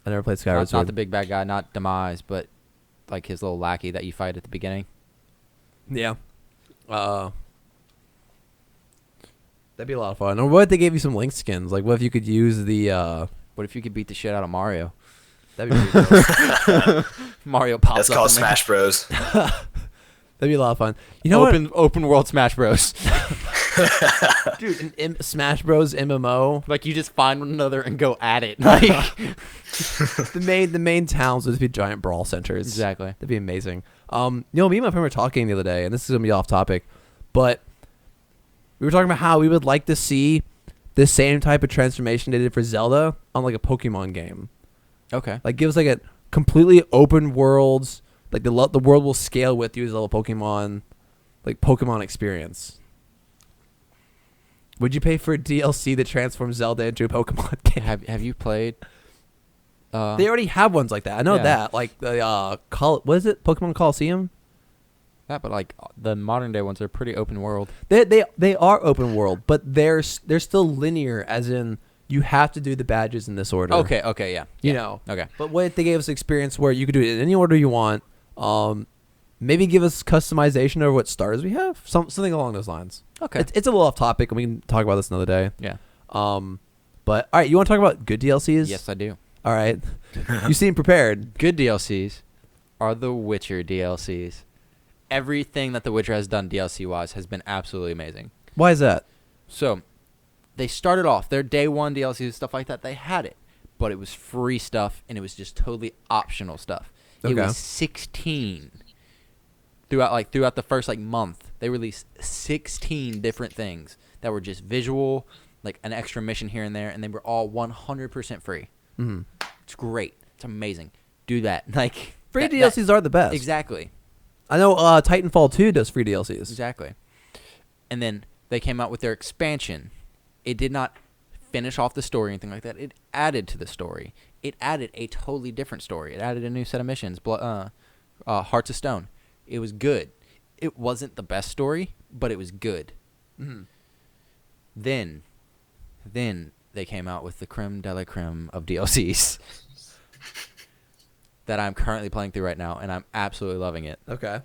I never played Skyward Not Sword. the big bad guy, not Demise, but like his little lackey that you fight at the beginning. Yeah. That'd be a lot of fun. Or what if they gave you some Link skins? Like, what if you could use the? What if you could beat the shit out of Mario? That'd be pretty cool. Mario pops That's up called in there. Smash Bros. That'd be a lot of fun. You know Open world Smash Bros. what, dude? Smash Bros. MMO. Like, you just find one another and go at it. Like, The main towns would just be giant brawl centers. exactly. That'd be amazing. Me and my friend were talking the other day, and this is gonna be off topic, but we were talking about how we would like to see the same type of transformation they did for Zelda on like a Pokemon game. Okay. Like, give us like a completely open world, like the world will scale with you as a little Pokemon, like Pokemon experience. Would you pay for a DLC that transforms Zelda into a Pokemon game? Have you played? They already have ones like that. I know Yeah. that. Like the what is it? Pokemon Coliseum. That, but like the modern day ones are pretty open world. They are open world, but they're still linear, as in you have to do the badges in this order. Okay, yeah. You yeah. know. Okay. But what if they gave us experience where you could do it in any order you want? Maybe give us customization over what stars we have. Something along those lines. Okay. It's a little off topic, and we can talk about this another day. Yeah. But all right, you want to talk about good DLCs? Yes, I do. All right. You seem prepared. Good DLCs are the Witcher DLCs. Everything that The Witcher has done DLC-wise has been absolutely amazing. Why is that? So, they started off, their day one DLCs, stuff like that, they had it. But it was free stuff, and it was just totally optional stuff. It Okay. was 16. Throughout the first, month, they released 16 different things that were just visual, like an extra mission here and there, and they were all 100% free. Mm-hmm. It's great. It's amazing. Do that. Free DLCs are the best. Exactly. I know Titanfall 2 does free DLCs. Exactly. And then they came out with their expansion. It did not finish off the story or anything like that. It added to the story. It added a totally different story. It added a new set of missions, Hearts of Stone. It was good. It wasn't the best story, but it was good. Mm-hmm. Then they came out with the creme de la creme of DLCs that I'm currently playing through right now, and I'm absolutely loving it. Okay.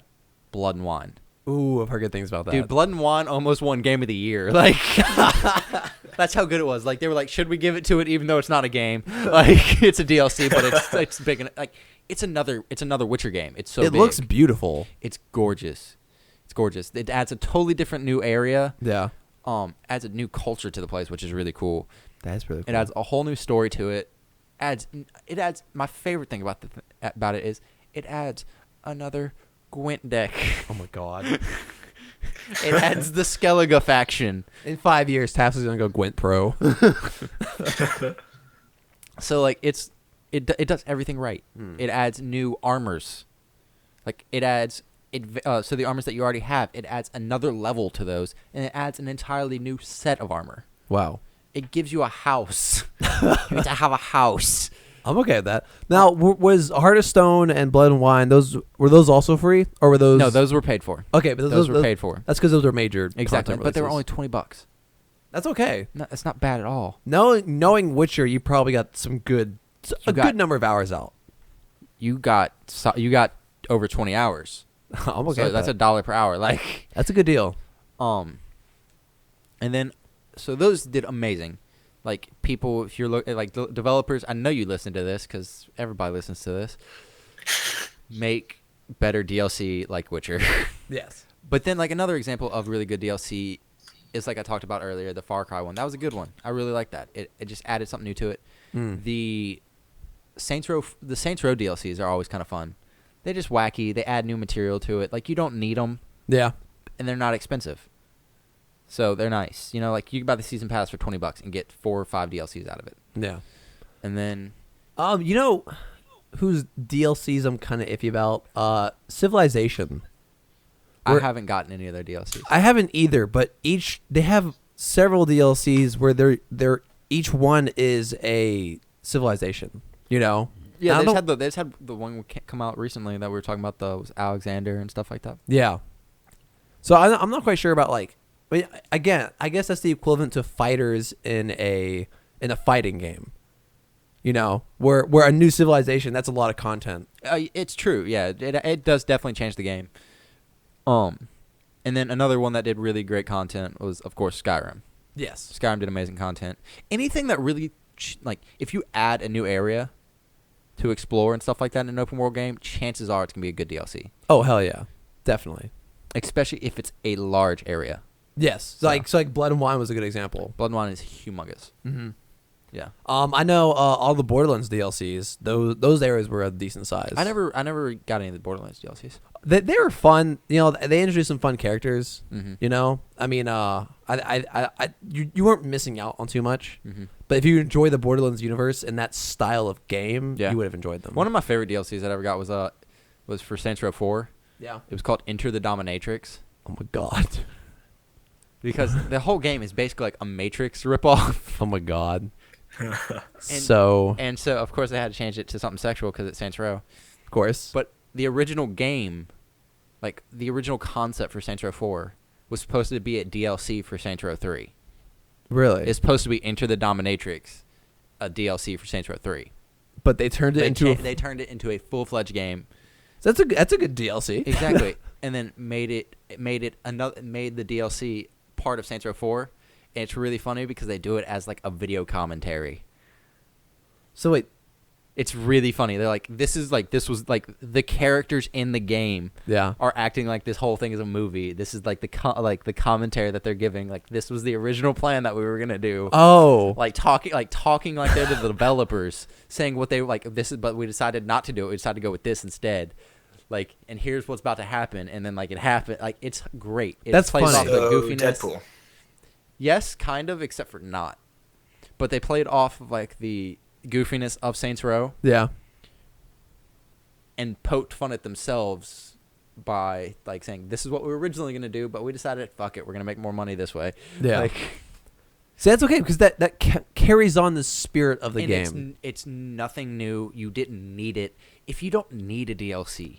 Blood and Wine. Ooh, I've heard good things about that. Dude, Blood and Wine almost won Game of the Year. That's how good it was. They were like, should we give it to it even though it's not a game? It's a DLC, but it's big. It's another Witcher game. It's so it big. looks beautiful. It's gorgeous. It's gorgeous. It adds a totally different new area. Yeah. Adds a new culture to the place, which is really cool. That's really cool. It adds a whole new story to it. It adds my favorite thing about it is it adds another Gwent deck. Oh my god. It adds the Skellige faction. In 5 years, Taps is gonna go Gwent Pro. So it does everything right. It adds new armors. So the armors that you already have, it adds another level to those, and it adds an entirely new set of armor. Wow. It gives you a house. You get to have a house. I'm okay with that. Now, was Heart of Stone and Blood and Wine, were those also free, or were those? No, those were paid for. Okay, but Those were paid for. That's because those were major. Exactly, content but they were only releases. $20. That's okay. No, that's not bad at all. Knowing Witcher, you probably got a good number of hours out. You got over 20 hours. I'm okay. So with that's that. $1 per hour. That's a good deal. And then so those did amazing. People, if you're developers, I know you listen to this because everybody listens to this. Make better DLC like Witcher. Yes. But then another example of really good DLC is I talked about earlier, the Far Cry one. That was a good one. I really like that. It just added something new to it. The Saints Row DLCs are always kind of fun. They're just wacky. They add new material to it. You don't need them. Yeah. And they're not expensive. So they're nice. You can buy the season pass for $20 and get 4 or 5 DLCs out of it. Yeah. And then whose DLCs I'm kind of iffy about? Civilization. I haven't gotten any of their DLCs. I haven't either, but they have several DLCs where they're each one is a civilization. Yeah, And they just had the one come out recently that we were talking about, was Alexander and stuff like that. Yeah. So I'm not quite sure about again, I guess that's the equivalent to fighters in a fighting game. Where a new civilization, that's a lot of content. It's true. Yeah, it does definitely change the game. And then another one that did really great content was, of course, Skyrim. Yes. Skyrim did amazing content. Anything that really if you add a new area to explore and stuff like that in an open world game, chances are it's gonna be a good DLC. Oh hell yeah, definitely. Especially if it's a large area. Yes. So Blood and Wine was a good example. Blood and Wine is humongous. Mm-hmm. Yeah. I know all the Borderlands DLCs. Those areas were a decent size. I never got any of the Borderlands DLCs. They were fun. They introduced some fun characters. Mm-hmm. I mean, you weren't missing out on too much. Mm-hmm. But if you enjoy the Borderlands universe and that style of game, Yeah. you would have enjoyed them. One of my favorite DLCs that I ever got was for Saints Row 4. Yeah. It was called Enter the Dominatrix. Oh my god. because the whole game is basically like a Matrix ripoff. Oh my god. And So of course they had to change it to something sexual because it's Saints Row. of course. But the original game, like the original concept for Saints Row 4, was supposed to be a DLC for Saints Row 3. Really? It's supposed to be Enter the Dominatrix, a DLC for Saints Row 3. But they turned it They turned it into a full-fledged game. So that's a good DLC. Exactly. And then made the DLC part of Saints Row 4. And it's really funny because they do it as like a video commentary. So wait, It's really funny. They're like, this was like the characters in the game yeah. are acting like this whole thing is a movie. This is like the commentary that they're giving. Like, this was the original plan that we were gonna do. Oh. Like talking like they're the developers, saying what they like. This is, but we decided not to do it. We decided to go with this instead. Like, and here's what's about to happen, and then like it happened. Like, it's great. It That's plays funny. off the So, goofiness. Deadpool. Yes, kind of, except for not. But they played off of like the goofiness of Saints Row Yeah. and poked fun at themselves by like saying, this is what we were originally going to do, but we decided, fuck it, we're going to make more money this way. Yeah. Like, See, that's okay because that carries on the spirit of the and game. it's nothing new. You didn't need it. If you don't need a DLC,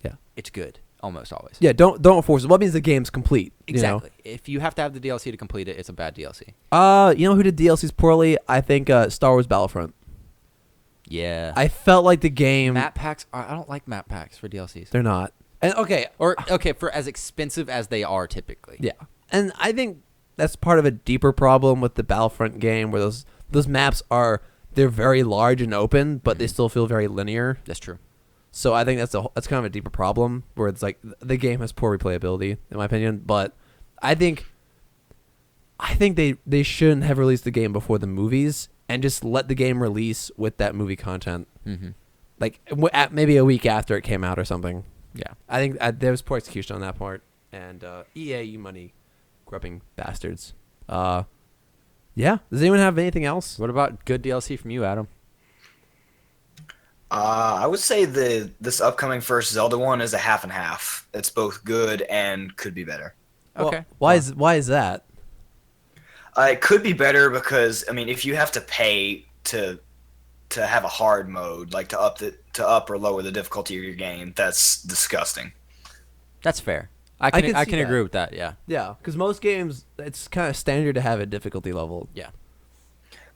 Yeah. it's good almost always. Yeah. Don't force it. Well, that means the game's complete. Exactly. If you have to have the DLC to complete it, it's a bad DLC. You know who did DLCs poorly? I think Star Wars Battlefront. Yeah. I felt like the game. Map packs. I don't like map packs for DLCs. They're not. And okay. Okay, for as expensive as they are typically. Yeah. And I think that's part of a deeper problem with the Battlefront game, where those maps they're very large and open, but they still feel very linear. That's true. So I think that's kind of a deeper problem, where it's like the game has poor replayability, in my opinion. But I think they shouldn't have released the game before the movies and just let the game release with that movie content, like maybe a week after it came out or something. Yeah. I think there was poor execution on that part, and EA, you money grubbing bastards. Yeah. Does anyone have anything else? What about good DLC from you, Adam? I would say this upcoming first Zelda one is a half and half. It's both good and could be better. Okay. Well, why is that? It could be better because if you have to pay to have a hard mode, like to up or lower the difficulty of your game, that's disgusting. That's fair. I I can see can that. agree with that. Yeah. Yeah, because most games, it's kind of standard to have a difficulty level. Yeah.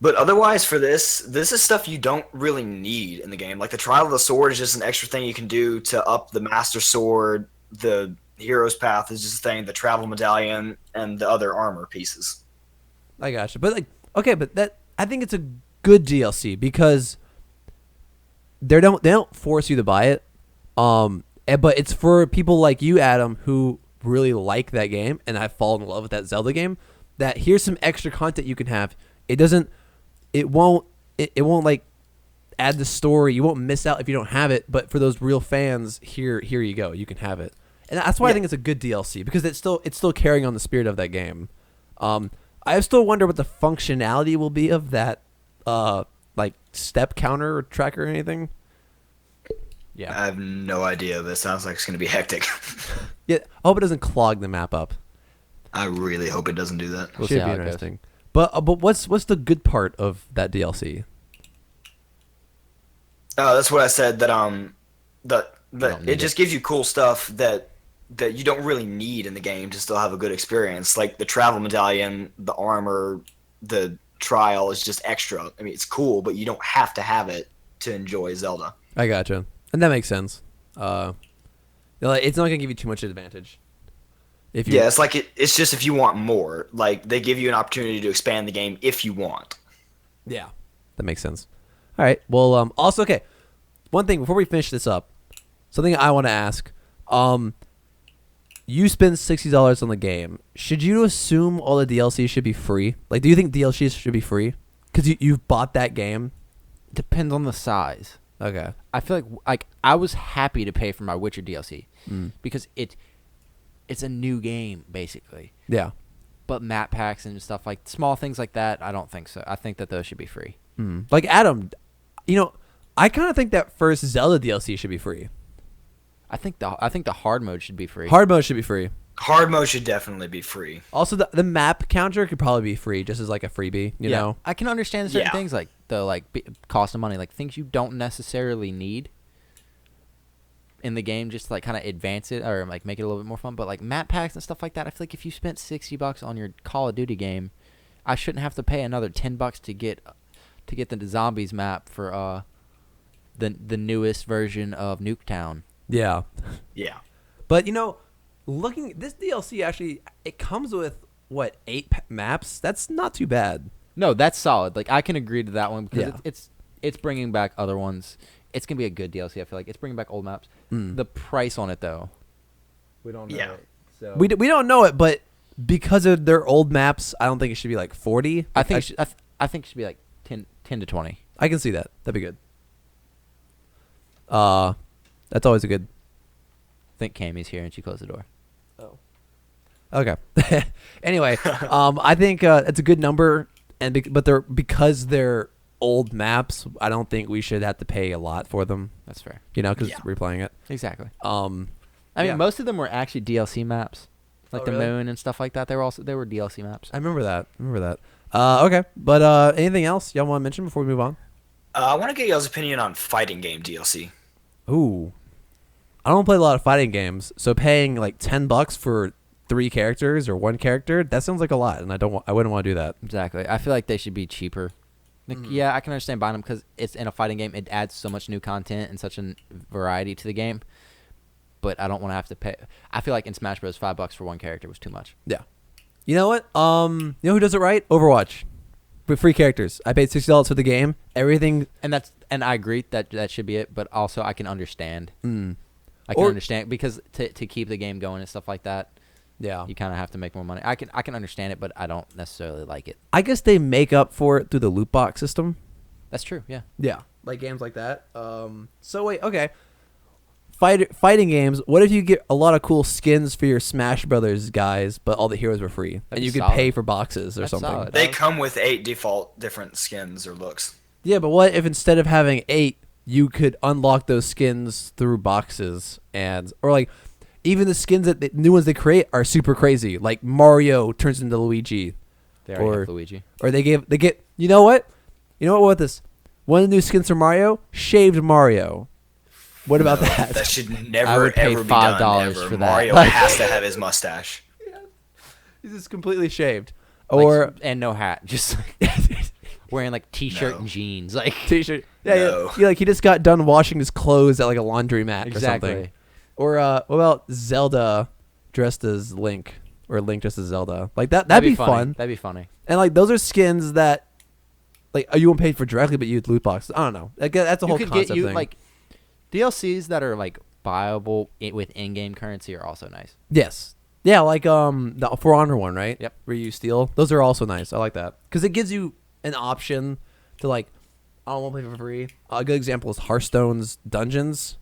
But otherwise, for this is stuff you don't really need in the game. Like the Trial of the Sword is just an extra thing you can do to up the Master Sword. The Hero's Path is just a thing. The Travel Medallion and the other armor pieces. I gotcha. But I think it's a good DLC because they don't force you to buy it. But it's for people like you, Adam, who really like that game and have fallen in love with that Zelda game. That here's some extra content you can have. It won't like add the story. You won't miss out if you don't have it. But for those real fans, here you go. You can have it, and that's why I think it's a good DLC because it's still carrying on the spirit of that game. I still wonder what the functionality will be of that, like step counter or tracker or anything. Yeah. I have no idea. This sounds like it's going to be hectic. Yeah, I hope it doesn't clog the map up. I really hope it doesn't do that. We'll see Should how be it goes. interesting. But what's the good part of that DLC? That's what I said. That don't need it just gives you cool stuff that you don't really need in the game to still have a good experience. Like the Travel Medallion, the armor, the trial is just extra. It's cool, but you don't have to have it to enjoy Zelda. I gotcha, and that makes sense. It's not gonna give you too much advantage. Yeah, it's like it's just if you want more. Like they give you an opportunity to expand the game if you want. Yeah, that makes sense. All right. Well, also, okay. One thing before we finish this up, something I want to ask. You spend $60 on the game. Should you assume all the DLC should be free? Like, do you think DLCs should be free? Because you've bought that game. Depends on the size. Okay. I feel like I was happy to pay for my Witcher DLC because it's a new game basically. Yeah. But map packs and stuff like small things like that, I don't think so. I think that those should be free. Like Adam, I kind of think that first Zelda DLC should be free. I think the hard mode should be free. Hard mode should be free. Hard mode should definitely be free. Also, the map counter could probably be free, just as like a freebie. You know. I can understand certain Yeah. things like the cost of money, like things you don't necessarily need in the game, just to, like kind of advance it or like make it a little bit more fun. But like map packs and stuff like that, I feel like if you spent $60 on your Call of Duty game, I shouldn't have to pay another $10 to get the zombies map for the newest version of Nuketown. Yeah. Yeah. But looking this DLC actually, it comes with what 8 maps. That's not too bad. No, that's solid. Like I can agree to that one because Yeah. it's bringing back other ones. It's gonna be a good DLC. I feel like it's bringing back old maps. The price on it though, we don't know. Yeah. It, so We don't know it, but because of their old maps, I don't think it should be like 40. I think I think it should be like 10 to 20. I can see that. That'd be good. That's always a good. I think Cammy's here and she closed the door. Oh. Okay. Anyway, I think it's a good number, but because they're old maps, I don't think we should have to pay a lot for them. That's fair. Because Yeah. replaying it. Exactly. I I mean, most of them were actually DLC maps, like Oh, the really? moon and stuff like that. They were DLC maps. I remember that. Okay, but anything else y'all want to mention before we move on? I want to get y'all's opinion on fighting game DLC. Ooh, I don't play a lot of fighting games, so paying like $10 for 3 characters or 1 character, that sounds like a lot, and I wouldn't want to do that. Exactly. I feel like they should be cheaper. Like, yeah, I can understand buying them because it's in a fighting game. It adds so much new content and such a variety to the game. But I don't want to have to pay. I feel like in Smash Bros. $5 for 1 character was too much. Yeah. You know what? You know who does it right? Overwatch. With free characters. I paid $60 for the game. Everything. And I agree that should be it. But also I can understand. I can Or- understand because to keep the game going and stuff like that, Yeah. you kind of have to make more money. I can understand it, but I don't necessarily like it. I guess they make up for it through the loot box system. That's true. Yeah. Yeah. Like games like that. So wait, okay. Fighting games. What if you get a lot of cool skins for your Smash Brothers guys, but all the heroes were free, and That'd you be could solid. pay for boxes or That's something? solid. They come with 8 default different skins or looks. Yeah, but what if instead of having 8, you could unlock those skins through boxes or like even the skins the new ones they create are super crazy. Like Mario turns into Luigi, They already Or- have Luigi. or they get. You know what? With this? One of the new skins for Mario, shaved Mario. What about that? That should I never would pay ever be done. $5 Ever. for that. Mario Like- has to have his mustache. He's just completely shaved. Like, Or and no hat, just wearing like t-shirt No. and jeans, like t-shirt. Yeah, No. yeah. Like he just got done washing his clothes at like a laundromat or something. exactly. Or what about Zelda dressed as Link, or Link dressed as Zelda? Like that'd be funny. fun. That'd be funny. And like those are skins that, like, you won't pay for directly, but you use loot boxes. I don't know. Like that's a whole You could concept get thing. like DLCs that are like buyable with in-game currency are also nice. Yes. Yeah, like the For Honor one, right? Yep. Where you steal. Those are also nice. I like that because it gives you an option to like, I don't want to play for free. A good example is Hearthstone's dungeons,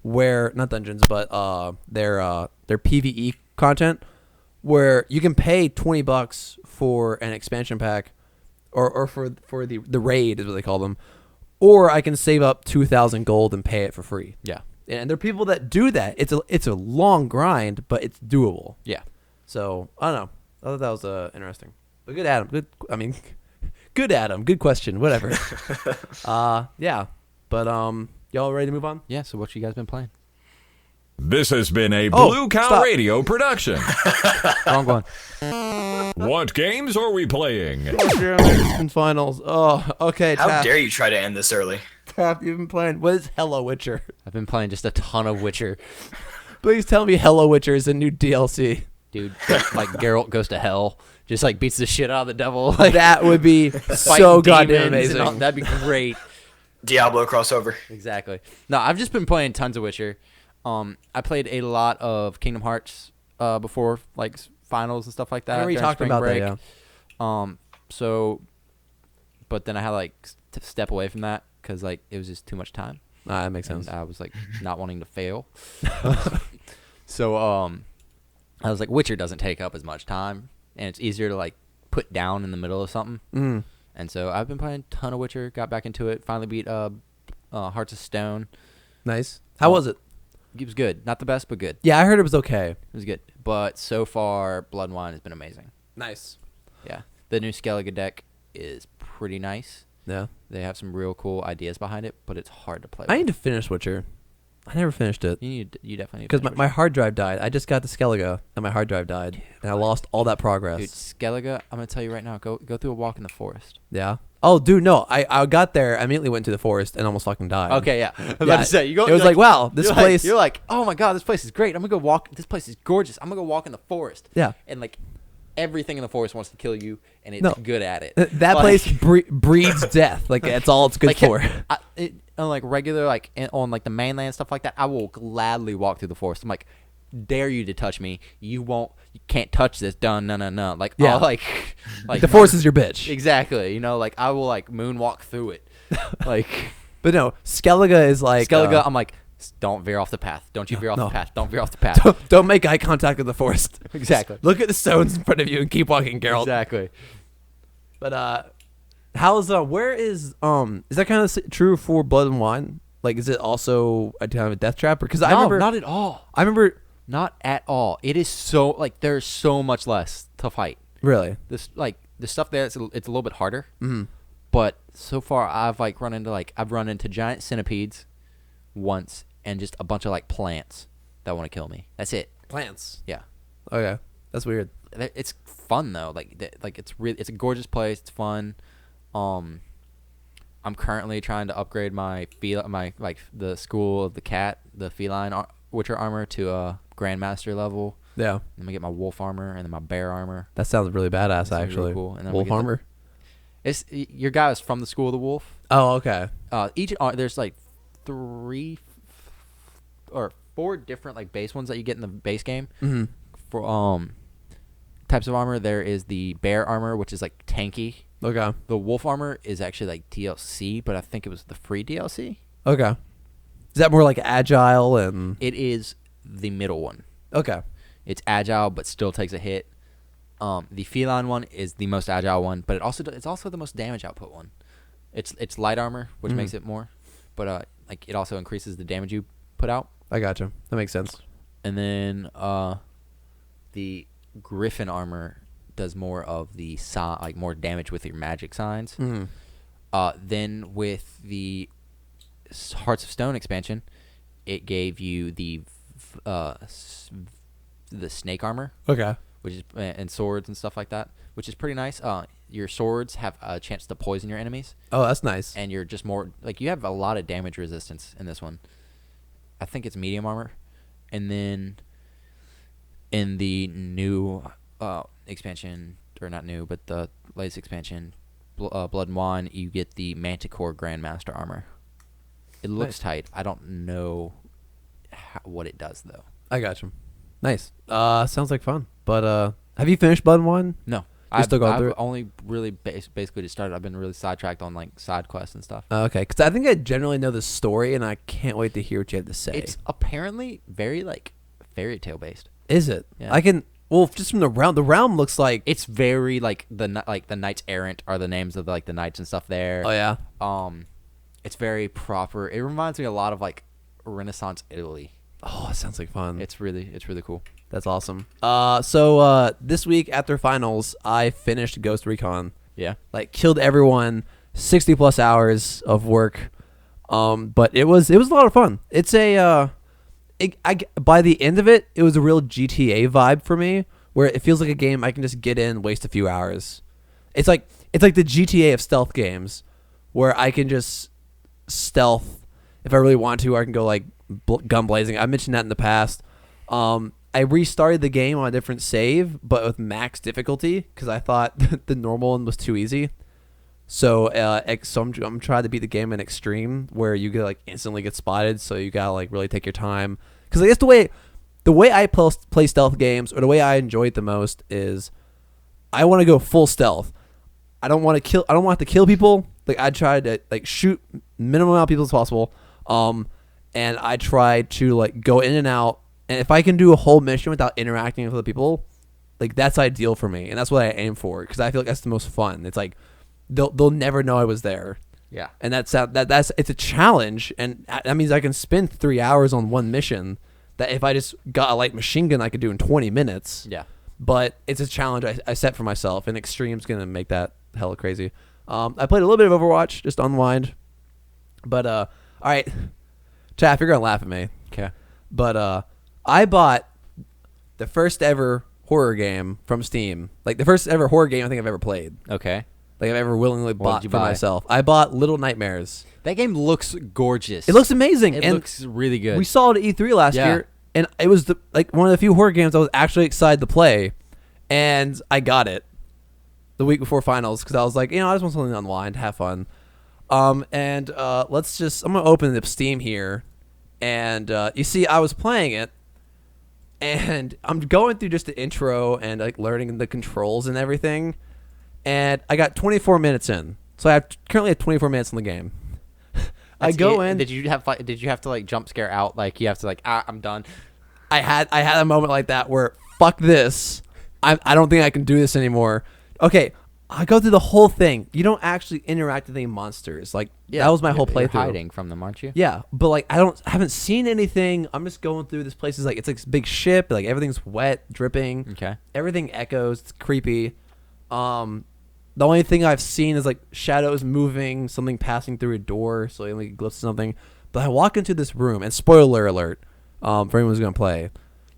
where not dungeons, but their PVE content, where you can pay $20 for an expansion pack, or for the raid is what they call them, or I can save up 2,000 gold and pay it for free. Yeah. And there are people that do that. It's a long grind, but it's doable. Yeah. So I don't know. I thought that was interesting. But good, Adam. Good. I mean, good, Adam. Good question. Whatever. Yeah. But y'all ready to move on? Yeah. So what you guys been playing? This has been a Oh, Blue Cow stop. Radio production. Wrong one. What games are we playing? American Finals. Oh, okay. How Tap, dare you try to end this early? Tap, you've been playing. What is Hello Witcher? I've been playing just a ton of Witcher, Please tell me Hello Witcher is a new DLC. dude. Like Geralt goes to hell, just like beats the shit out of the devil. Like That would be fighting so goddamn demons and all- amazing. That'd be great. Diablo crossover. Exactly. No, I've just been playing tons of Witcher. I played a lot of Kingdom Hearts before like finals and stuff like that. I remember you during talking spring about break. that, yeah. So, but then I had like to step away from that because like it was just too much time. That makes sense. And I was like not wanting to fail. So I was like, Witcher doesn't take up as much time, and it's easier to like put down in the middle of something. Mm. And so I've been playing a ton of Witcher. Got back into it. Finally beat Hearts of Stone. Nice. How was it? It was good. Not the best, but good. Yeah, I heard it was okay. It was good. But so far, Blood and Wine has been amazing. Nice. Yeah. The new Skellige deck is pretty nice. Yeah. They have some real cool ideas behind it, but it's hard to play I with. need to finish Witcher. I never finished it. You definitely need to Because finish my Witcher. hard drive died. I just got the Skellige, and my hard drive died. And I lost all that progress. Dude, Skellige, I'm going to tell you right now, go through a walk in the forest. Yeah. Oh, dude, no. I got there. I immediately went to the forest and almost fucking died. Okay, yeah. I was Yeah, about to say, you go. it was you're like, wow, this you're place. You're like, oh my god, this place is great. I'm gonna go walk. This place is gorgeous. I'm gonna go walk in the forest. Yeah. And like, everything in the forest wants to kill you, and it's No. good at it. That Like- place breeds death. Like, that's all it's good like, for. On like regular, like on like the mainland and stuff like that, I will gladly walk through the forest. I'm like, dare you to touch me? You won't. You can't touch this. Done. No. Like, Yeah. oh, like The forest is your bitch. Exactly. You know, like I will like moonwalk through it. Like But no, Skellige is like. Skellige, I'm like, don't veer off the path. Don't you veer off no. the path. Don't veer off the path. Don't make eye contact with the forest. Exactly. Just look at the stones in front of you and keep walking, Geralt. Exactly. But how's where is that kind of true for Blood and Wine? Like, is it also a kind of a death trap? Because I No, remember not at all. I remember Not at all. It is so like there's so much less to fight. really. This like the stuff there, it's a little bit harder. Mm-hmm. But so far, I've run into giant centipedes once, and just a bunch of like plants that want to kill me. That's it. Plants. Yeah. Okay, that's weird. It's fun though. It's a gorgeous place. It's fun. I'm currently trying to upgrade my the School of the Cat, the feline Witcher armor to a Grandmaster level. Yeah, I'm gonna get my wolf armor and then my bear armor. that sounds really badass. That sounds really Actually, cool. And then wolf we get the- armor. It's your guy is from the School of the Wolf. Oh, okay. There's like 3 or 4 different like base ones that you get in the base game. Mm-hmm. For types of armor, there is the bear armor, which is like tanky. Okay. The wolf armor is actually like DLC, but I think it was the free DLC. Okay. Is that more like agile and? It is the middle one. Okay. It's agile, but still takes a hit. The feline one is the most agile one, but it's also the most damage output one. It's light armor, which makes it more, but like it also increases the damage you put out. I gotcha. That makes sense. And then the griffin armor does more of the like more damage with your magic signs. Mm-hmm. Then with the Hearts of Stone expansion, it gave you the snake armor, Okay. which is and swords and stuff like that, which is pretty nice. Your swords have a chance to poison your enemies, Oh, that's nice. and you're just more like you have a lot of damage resistance in this one. I think it's medium armor, and then in the new expansion, or not new, but the latest expansion, Blood and Wine, you get the Manticore Grandmaster armor. It looks tight. I don't know what it does though. I gotcha. Nice. Sounds like fun. But have you finished Blood and Wine? No, You're still going I've through it? only really basically just started. I've been really sidetracked on like side quests and stuff. Okay, because I think I generally know the story, and I can't wait to hear what you have to say. It's apparently very like fairy tale based. Is it? Yeah. I can. Well, just from the realm. The realm looks like. It's very like the knights errant are the names of like the knights and stuff there. Oh yeah. It's very proper. It reminds me a lot of like Renaissance Italy. Oh, that sounds like fun. It's really cool. That's awesome. So this week after finals, I finished Ghost Recon. Yeah. Like killed everyone, 60+ hours of work. But it was a lot of fun. It's by the end of it, it was a real GTA vibe for me, where it feels like a game I can just get in, waste a few hours. It's like the GTA of stealth games, where I can just stealth if I really want to, or I can go like gun blazing. I mentioned that in the past. I restarted the game on a different save, but with max difficulty, because I thought the normal one was too easy. So I'm trying to beat the game in extreme, where you get like instantly get spotted. So you gotta like really take your time, because I guess the way I play stealth games, or the way I enjoy it the most, is I want to go full stealth. I don't want to kill people. Like I try to like shoot minimum amount of people as possible. And I try to like go in and out. And if I can do a whole mission without interacting with other people, like that's ideal for me. And that's what I aim for, because I feel like that's the most fun. It's like they'll never know I was there. Yeah. And that's it's a challenge, and that means I can spend 3 hours on one mission that if I just got a light machine gun, I could do in 20 minutes. Yeah. But it's a challenge I set for myself, and Extreme's going to make that hella crazy. I played a little bit of Overwatch, just unwind. But, all right, Taff, you're going to laugh at me. Okay. But I bought the first ever horror game from Steam. Like, the first ever horror game I think I've ever played. Okay. Like, I've ever willingly bought you for buy? myself. I bought Little Nightmares. That game looks gorgeous. It looks amazing. It and looks really good. we saw it at E3 last Yeah. year, and it was one of the few horror games I was actually excited to play, and I got it the week before finals because I was like, I just want something to unwind, have fun. I'm gonna open up Steam here, and you see, I was playing it, and I'm going through just the intro and like learning the controls and everything, and I got 24 minutes in, so I currently have 24 minutes in the game. I go in. Did you have to like jump scare out? Like you have to like I'm done. I had a moment like that where fuck this. I don't think I can do this anymore. Okay, I go through the whole thing. You don't actually interact with any monsters. Like that was my whole You're playthrough. hiding from them, aren't you? Yeah, but like I haven't seen anything. I'm just going through this place. Is like it's like this big ship. Like everything's wet, dripping. Okay. Everything echoes. It's creepy. The only thing I've seen is like shadows moving, something passing through a door, so like glyphs or something. But I walk into this room, and spoiler alert, for anyone who's gonna play.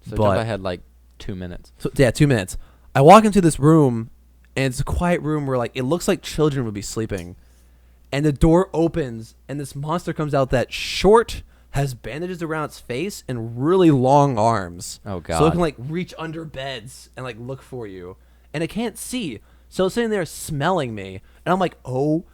So jump ahead like 2 minutes. So yeah, 2 minutes. I walk into this room, and it's a quiet room where like it looks like children would be sleeping, and the door opens, and this monster comes out that short, has bandages around its face, and really long arms. Oh, God. So it can like reach under beds and like look for you, and it can't see. So it's sitting there smelling me, and I'm like, oh,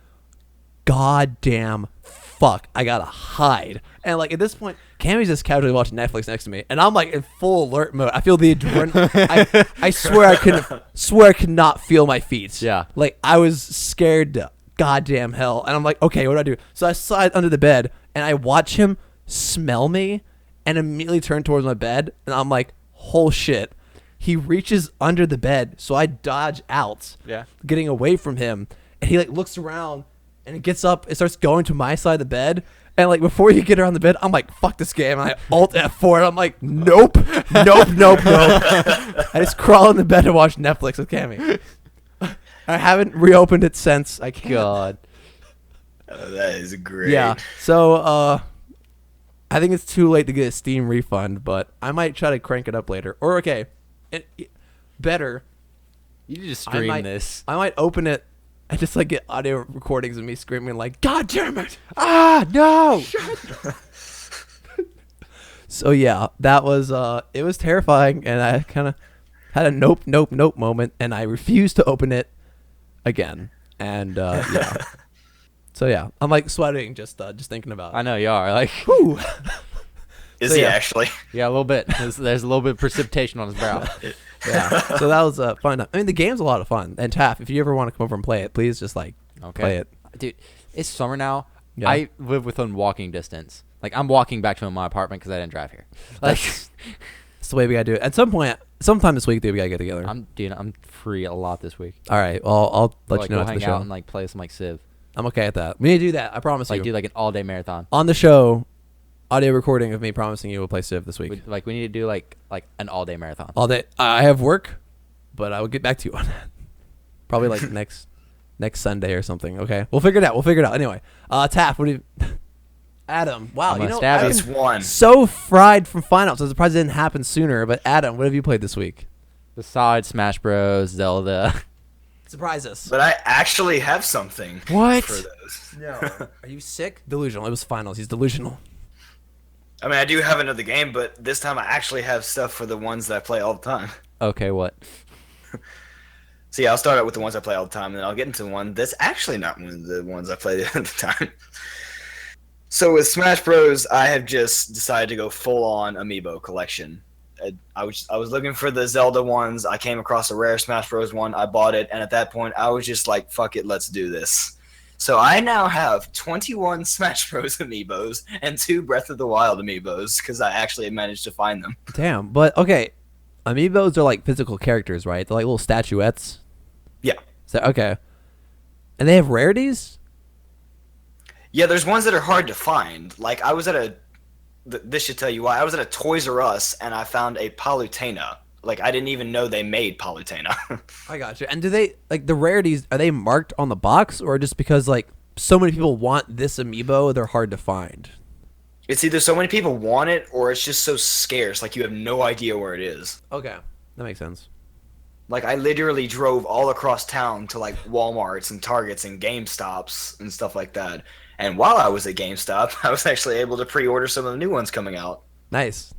goddamn fuck, I gotta hide. And like at this point, Cammy's just casually watching Netflix next to me, and I'm like in full alert mode. I feel the adrenaline. I swear I could not feel my feet. Yeah. Like I was scared to goddamn hell, and I'm like, okay, what do I do? So I slide under the bed, and I watch him smell me, and immediately turn towards my bed, and I'm like, whole shit. He reaches under the bed, so I dodge out, getting away from him, and he like looks around, and he gets up and starts going to my side of the bed, and like before you get around the bed, I'm like, fuck this game, and I alt F4, and I'm like, nope. I just crawl in the bed and watch Netflix with Cammy. I haven't reopened it since. I can't. God. Oh, that is great. Yeah. So I think it's too late to get a Steam refund, but I might try to crank it up later. Or better. You need to stream this. I might open it and just like get audio recordings of me screaming like, God damn it! No! So yeah, that was it was terrifying, and I kind of had a nope moment, and I refused to open it again. And yeah. So yeah, I'm like sweating just thinking about it. I know you are. Like, Whew. Is So, he yeah. actually? yeah, a little bit. There's a little bit of precipitation on his brow. Yeah. So that was fun. I mean, the game's a lot of fun. And Taff, if you ever want to come over and play it, please just like play it. Dude, it's summer now. Yeah. I live within walking distance. Like, I'm walking back to my apartment because I didn't drive here. Like, That's the way we gotta do it. At sometime this week, dude, we gotta get together. I'm free a lot this week. All right. Well, I'll let Like, you know go after the hang out show. and like play some like Civ. I'm okay at that. We need to do that. I promise Like, you. do like an all-day marathon. On the show, audio recording of me promising you we'll play Civ this week. We need to do like an all-day marathon. All day. I have work, but I will get back to you on that. Probably like next Sunday or something. Okay, we'll figure it out. Anyway, Taff, what do you? Adam, wow, I'm you gonna know, stab I've you. That's been one. so fried from finals. I'm surprised it didn't happen sooner. But Adam, what have you played this week? Besides Smash Bros, Zelda. Surprise us. But I actually have something. What? For those. No, are you sick? Delusional. It was finals. He's delusional. I mean, I do have another game, but this time I actually have stuff for the ones that I play all the time. Okay, what? So yeah, I'll start out with the ones I play all the time, and then I'll get into one that's actually not one of the ones I play at the time. So with Smash Bros, I have just decided to go full on amiibo collection. I was looking for the Zelda ones. I came across a rare Smash Bros one. I bought it, and at that point, I was just like, "Fuck it, let's do this." So I now have 21 Smash Bros amiibos and 2 Breath of the Wild amiibos because I actually managed to find them. Damn. But okay, amiibos are like physical characters, right? They're like little statuettes. Yeah. So okay, and they have rarities. Yeah, there's ones that are hard to find. Like I was at a this should tell you why. I was at a Toys R Us and I found a Palutena. Like I didn't even know they made Palutena. I got you. And do they like the rarities? Are they marked on the box, or just because like so many people want this amiibo, they're hard to find? It's either so many people want it or it's just so scarce, like you have no idea where it is. Okay, that makes sense. Like I literally drove all across town to like Walmarts and Targets and GameStops and stuff like that. And while I was at GameStop, I was actually able to pre-order some of the new ones coming out. Nice.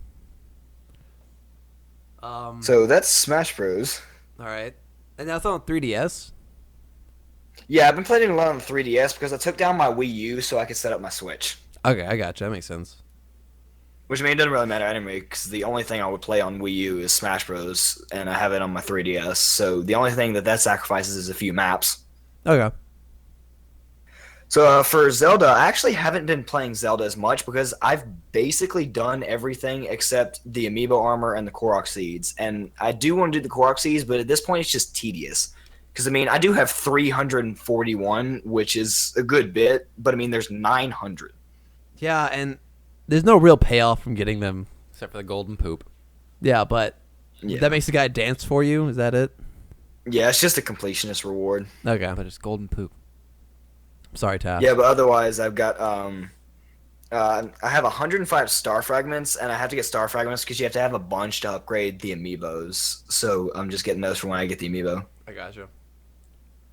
So that's Smash Bros. All right, and that's on 3DS. Yeah, I've been playing it a lot on the 3DS because I took down my Wii U so I could set up my Switch. Okay, I got you. That makes sense. Which I mean, it doesn't really matter anyway, because the only thing I would play on Wii U is Smash Bros. And I have it on my 3DS. So the only thing that sacrifices is a few maps. Okay. So for Zelda, I actually haven't been playing Zelda as much because I've basically done everything except the Amiibo armor and the Korok seeds. And I do want to do the Korok seeds, but at this point it's just tedious. Because, I mean, I do have 341, which is a good bit, but, I mean, there's 900. Yeah, and there's no real payoff from getting them. Except for the golden poop. Yeah, but Yeah. that makes the guy dance for you. Is that it? Yeah, it's just a completionist reward. Okay. But it's golden poop. Sorry, Taff. Yeah, but otherwise I've got I have 105 star fragments, and I have to get star fragments because you have to have a bunch to upgrade the amiibos. So I'm just getting those for when I get the amiibo. I got you.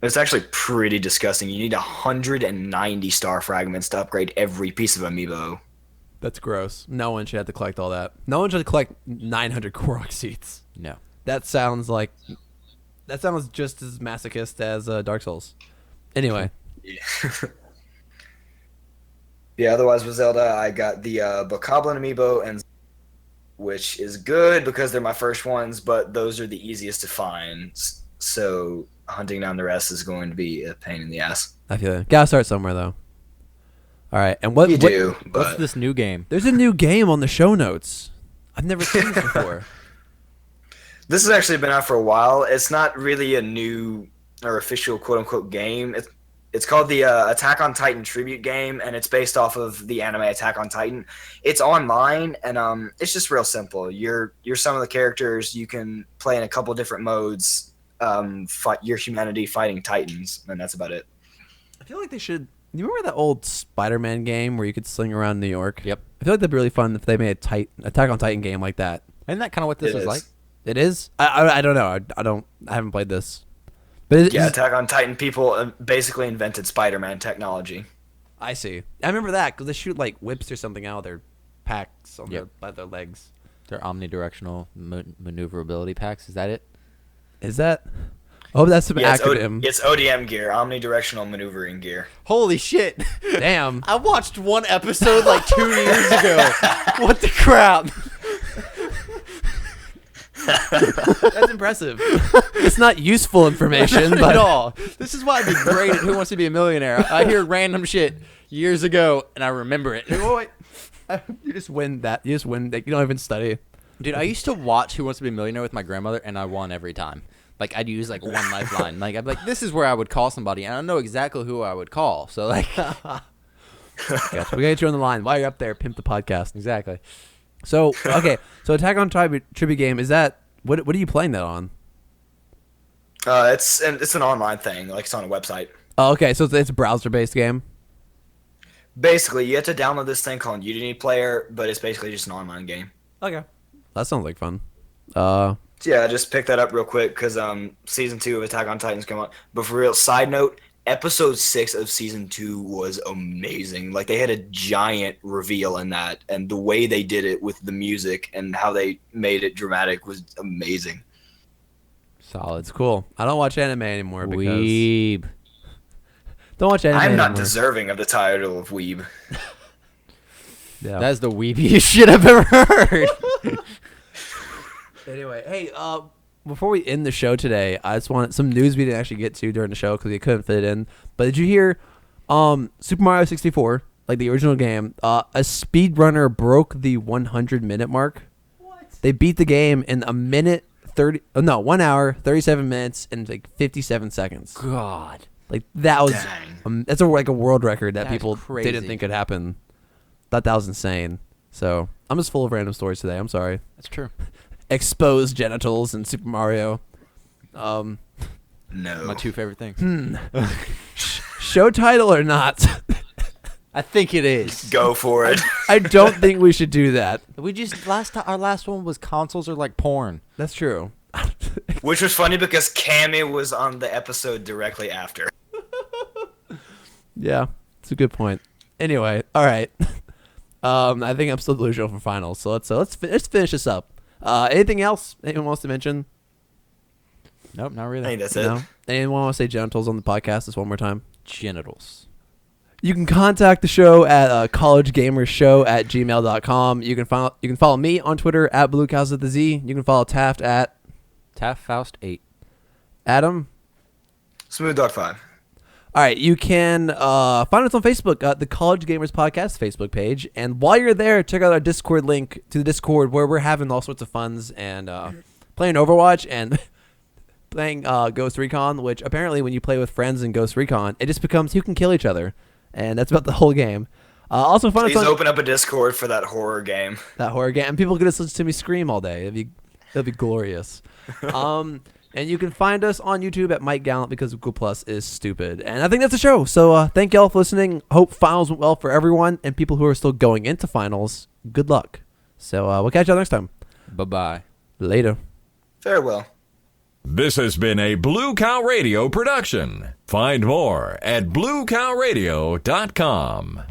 It's actually pretty disgusting. You need 190 star fragments to upgrade every piece of amiibo. That's gross. No one should have to collect all that. No one should collect 900 Korok seeds. No. That sounds just as masochist as Dark Souls. Anyway. Yeah. Yeah, otherwise with Zelda, I got the Bokoblin amiibo, and which is good because they're my first ones, but those are the easiest to find. So hunting down the rest is going to be a pain in the ass. I feel it. Gotta start somewhere, though. All right. And You do, What's but this new game? There's a new game on the show notes. I've never seen this before. this has actually been out for a while. It's not really a new or official quote-unquote game. It's called the Attack on Titan tribute game, and it's based off of the anime Attack on Titan. It's online, and it's just real simple. You're some of the characters. You can play in a couple different modes. Fight your humanity fighting Titans, and that's about it. I feel like they should. You remember that old Spider-Man game where you could sling around New York? Yep. I feel like that'd be really fun if they made a Attack on Titan game like that. Isn't that kind of what this It is is. like? It is. I don't know. I haven't played this. But Yeah, Attack on Titan people basically invented Spider-Man technology. I see. I remember that because they shoot like whips or something out of their packs on Yep. by their legs. They're omnidirectional maneuverability packs. Is that it? Is that? Oh, that's some Yeah, acronym. it's ODM gear, omnidirectional maneuvering gear. Holy shit! Damn. I watched one episode like 2 years ago. What the crap? That's impressive. It's not useful information, Not but at all. This is why I'd be great at Who Wants to Be a Millionaire. I hear random shit years ago and I remember it. wait. You just win that. You just win. Like, you don't even study. Dude, I used to watch Who Wants to Be a Millionaire with my grandmother, and I won every time. Like, I'd use, like, one lifeline. Like, I'd be like, this is where I would call somebody, and I know exactly who I would call. So, like... Gotcha. We gotta get you on the line. While you're up there, pimp the podcast. Exactly. So, okay. So, Attack on Titan tribute game, is that... What are you playing that on? It's an online thing, like it's on a website. Oh, okay. So, it's a browser-based game? Basically, you have to download this thing called Unity Player, but it's basically just an online game. Okay. That sounds like fun. So yeah, I just picked that up real quick because season 2 of Attack on Titan's come out. But for real, side note, episode 6 of season 2 was amazing. Like they had a giant reveal in that, and the way they did it with the music and how they made it dramatic was amazing. Solid. it's cool. I don't watch anime anymore because... Weeb. Don't watch anime I'm not anymore. deserving of the title of weeb. Yeah. That's the weebiest shit I've ever heard. Anyway, hey, before we end the show today, I just wanted some news we didn't actually get to during the show because we couldn't fit it in. But did you hear Super Mario 64, like the original game, a speedrunner broke the 100-minute mark? What? They beat the game in 1 hour, 37 minutes, and like 57 seconds. God. Like that was Dang. that's like a world record that That's people crazy. didn't think could happen. Thought that was insane. So I'm just full of random stories today. I'm sorry. That's true. Exposed genitals in Super Mario. No. My two favorite things. Show title or not? I think it is. Go for it. I don't think we should do that. We just our last one was consoles are like porn. That's true. Which was funny because Cammy was on the episode directly after. Yeah, it's a good point. Anyway, all right. I think I'm still delusional for finals, so let's finish this up. Anything else anyone wants to mention? Nope, not really. I think that's it. No. Anyone want to say genitals on the podcast just one more time? Genitals. You can contact the show at collegegamershow@gmail.com. You can follow me on Twitter at BlueCows with the Z. You can follow Taft at Faust 8. Adam. Smooth Dog 5. All right, you can find us on Facebook at the College Gamers Podcast Facebook page. And while you're there, check out our Discord link to the Discord where we're having all sorts of funs and playing Overwatch and playing Ghost Recon, which apparently when you play with friends in Ghost Recon, it just becomes you can kill each other. And that's about the whole game. Also, find Please us on open up a Discord for that horror game. that horror game. And people can just listen to me scream all day. It'd be glorious. And you can find us on YouTube at Mike Gallant because Google Plus is stupid. And I think that's the show. So thank y'all for listening. Hope finals went well for everyone and people who are still going into finals. Good luck. So we'll catch y'all next time. Bye-bye. Later. Farewell. This has been a Blue Cow Radio production. Find more at bluecowradio.com.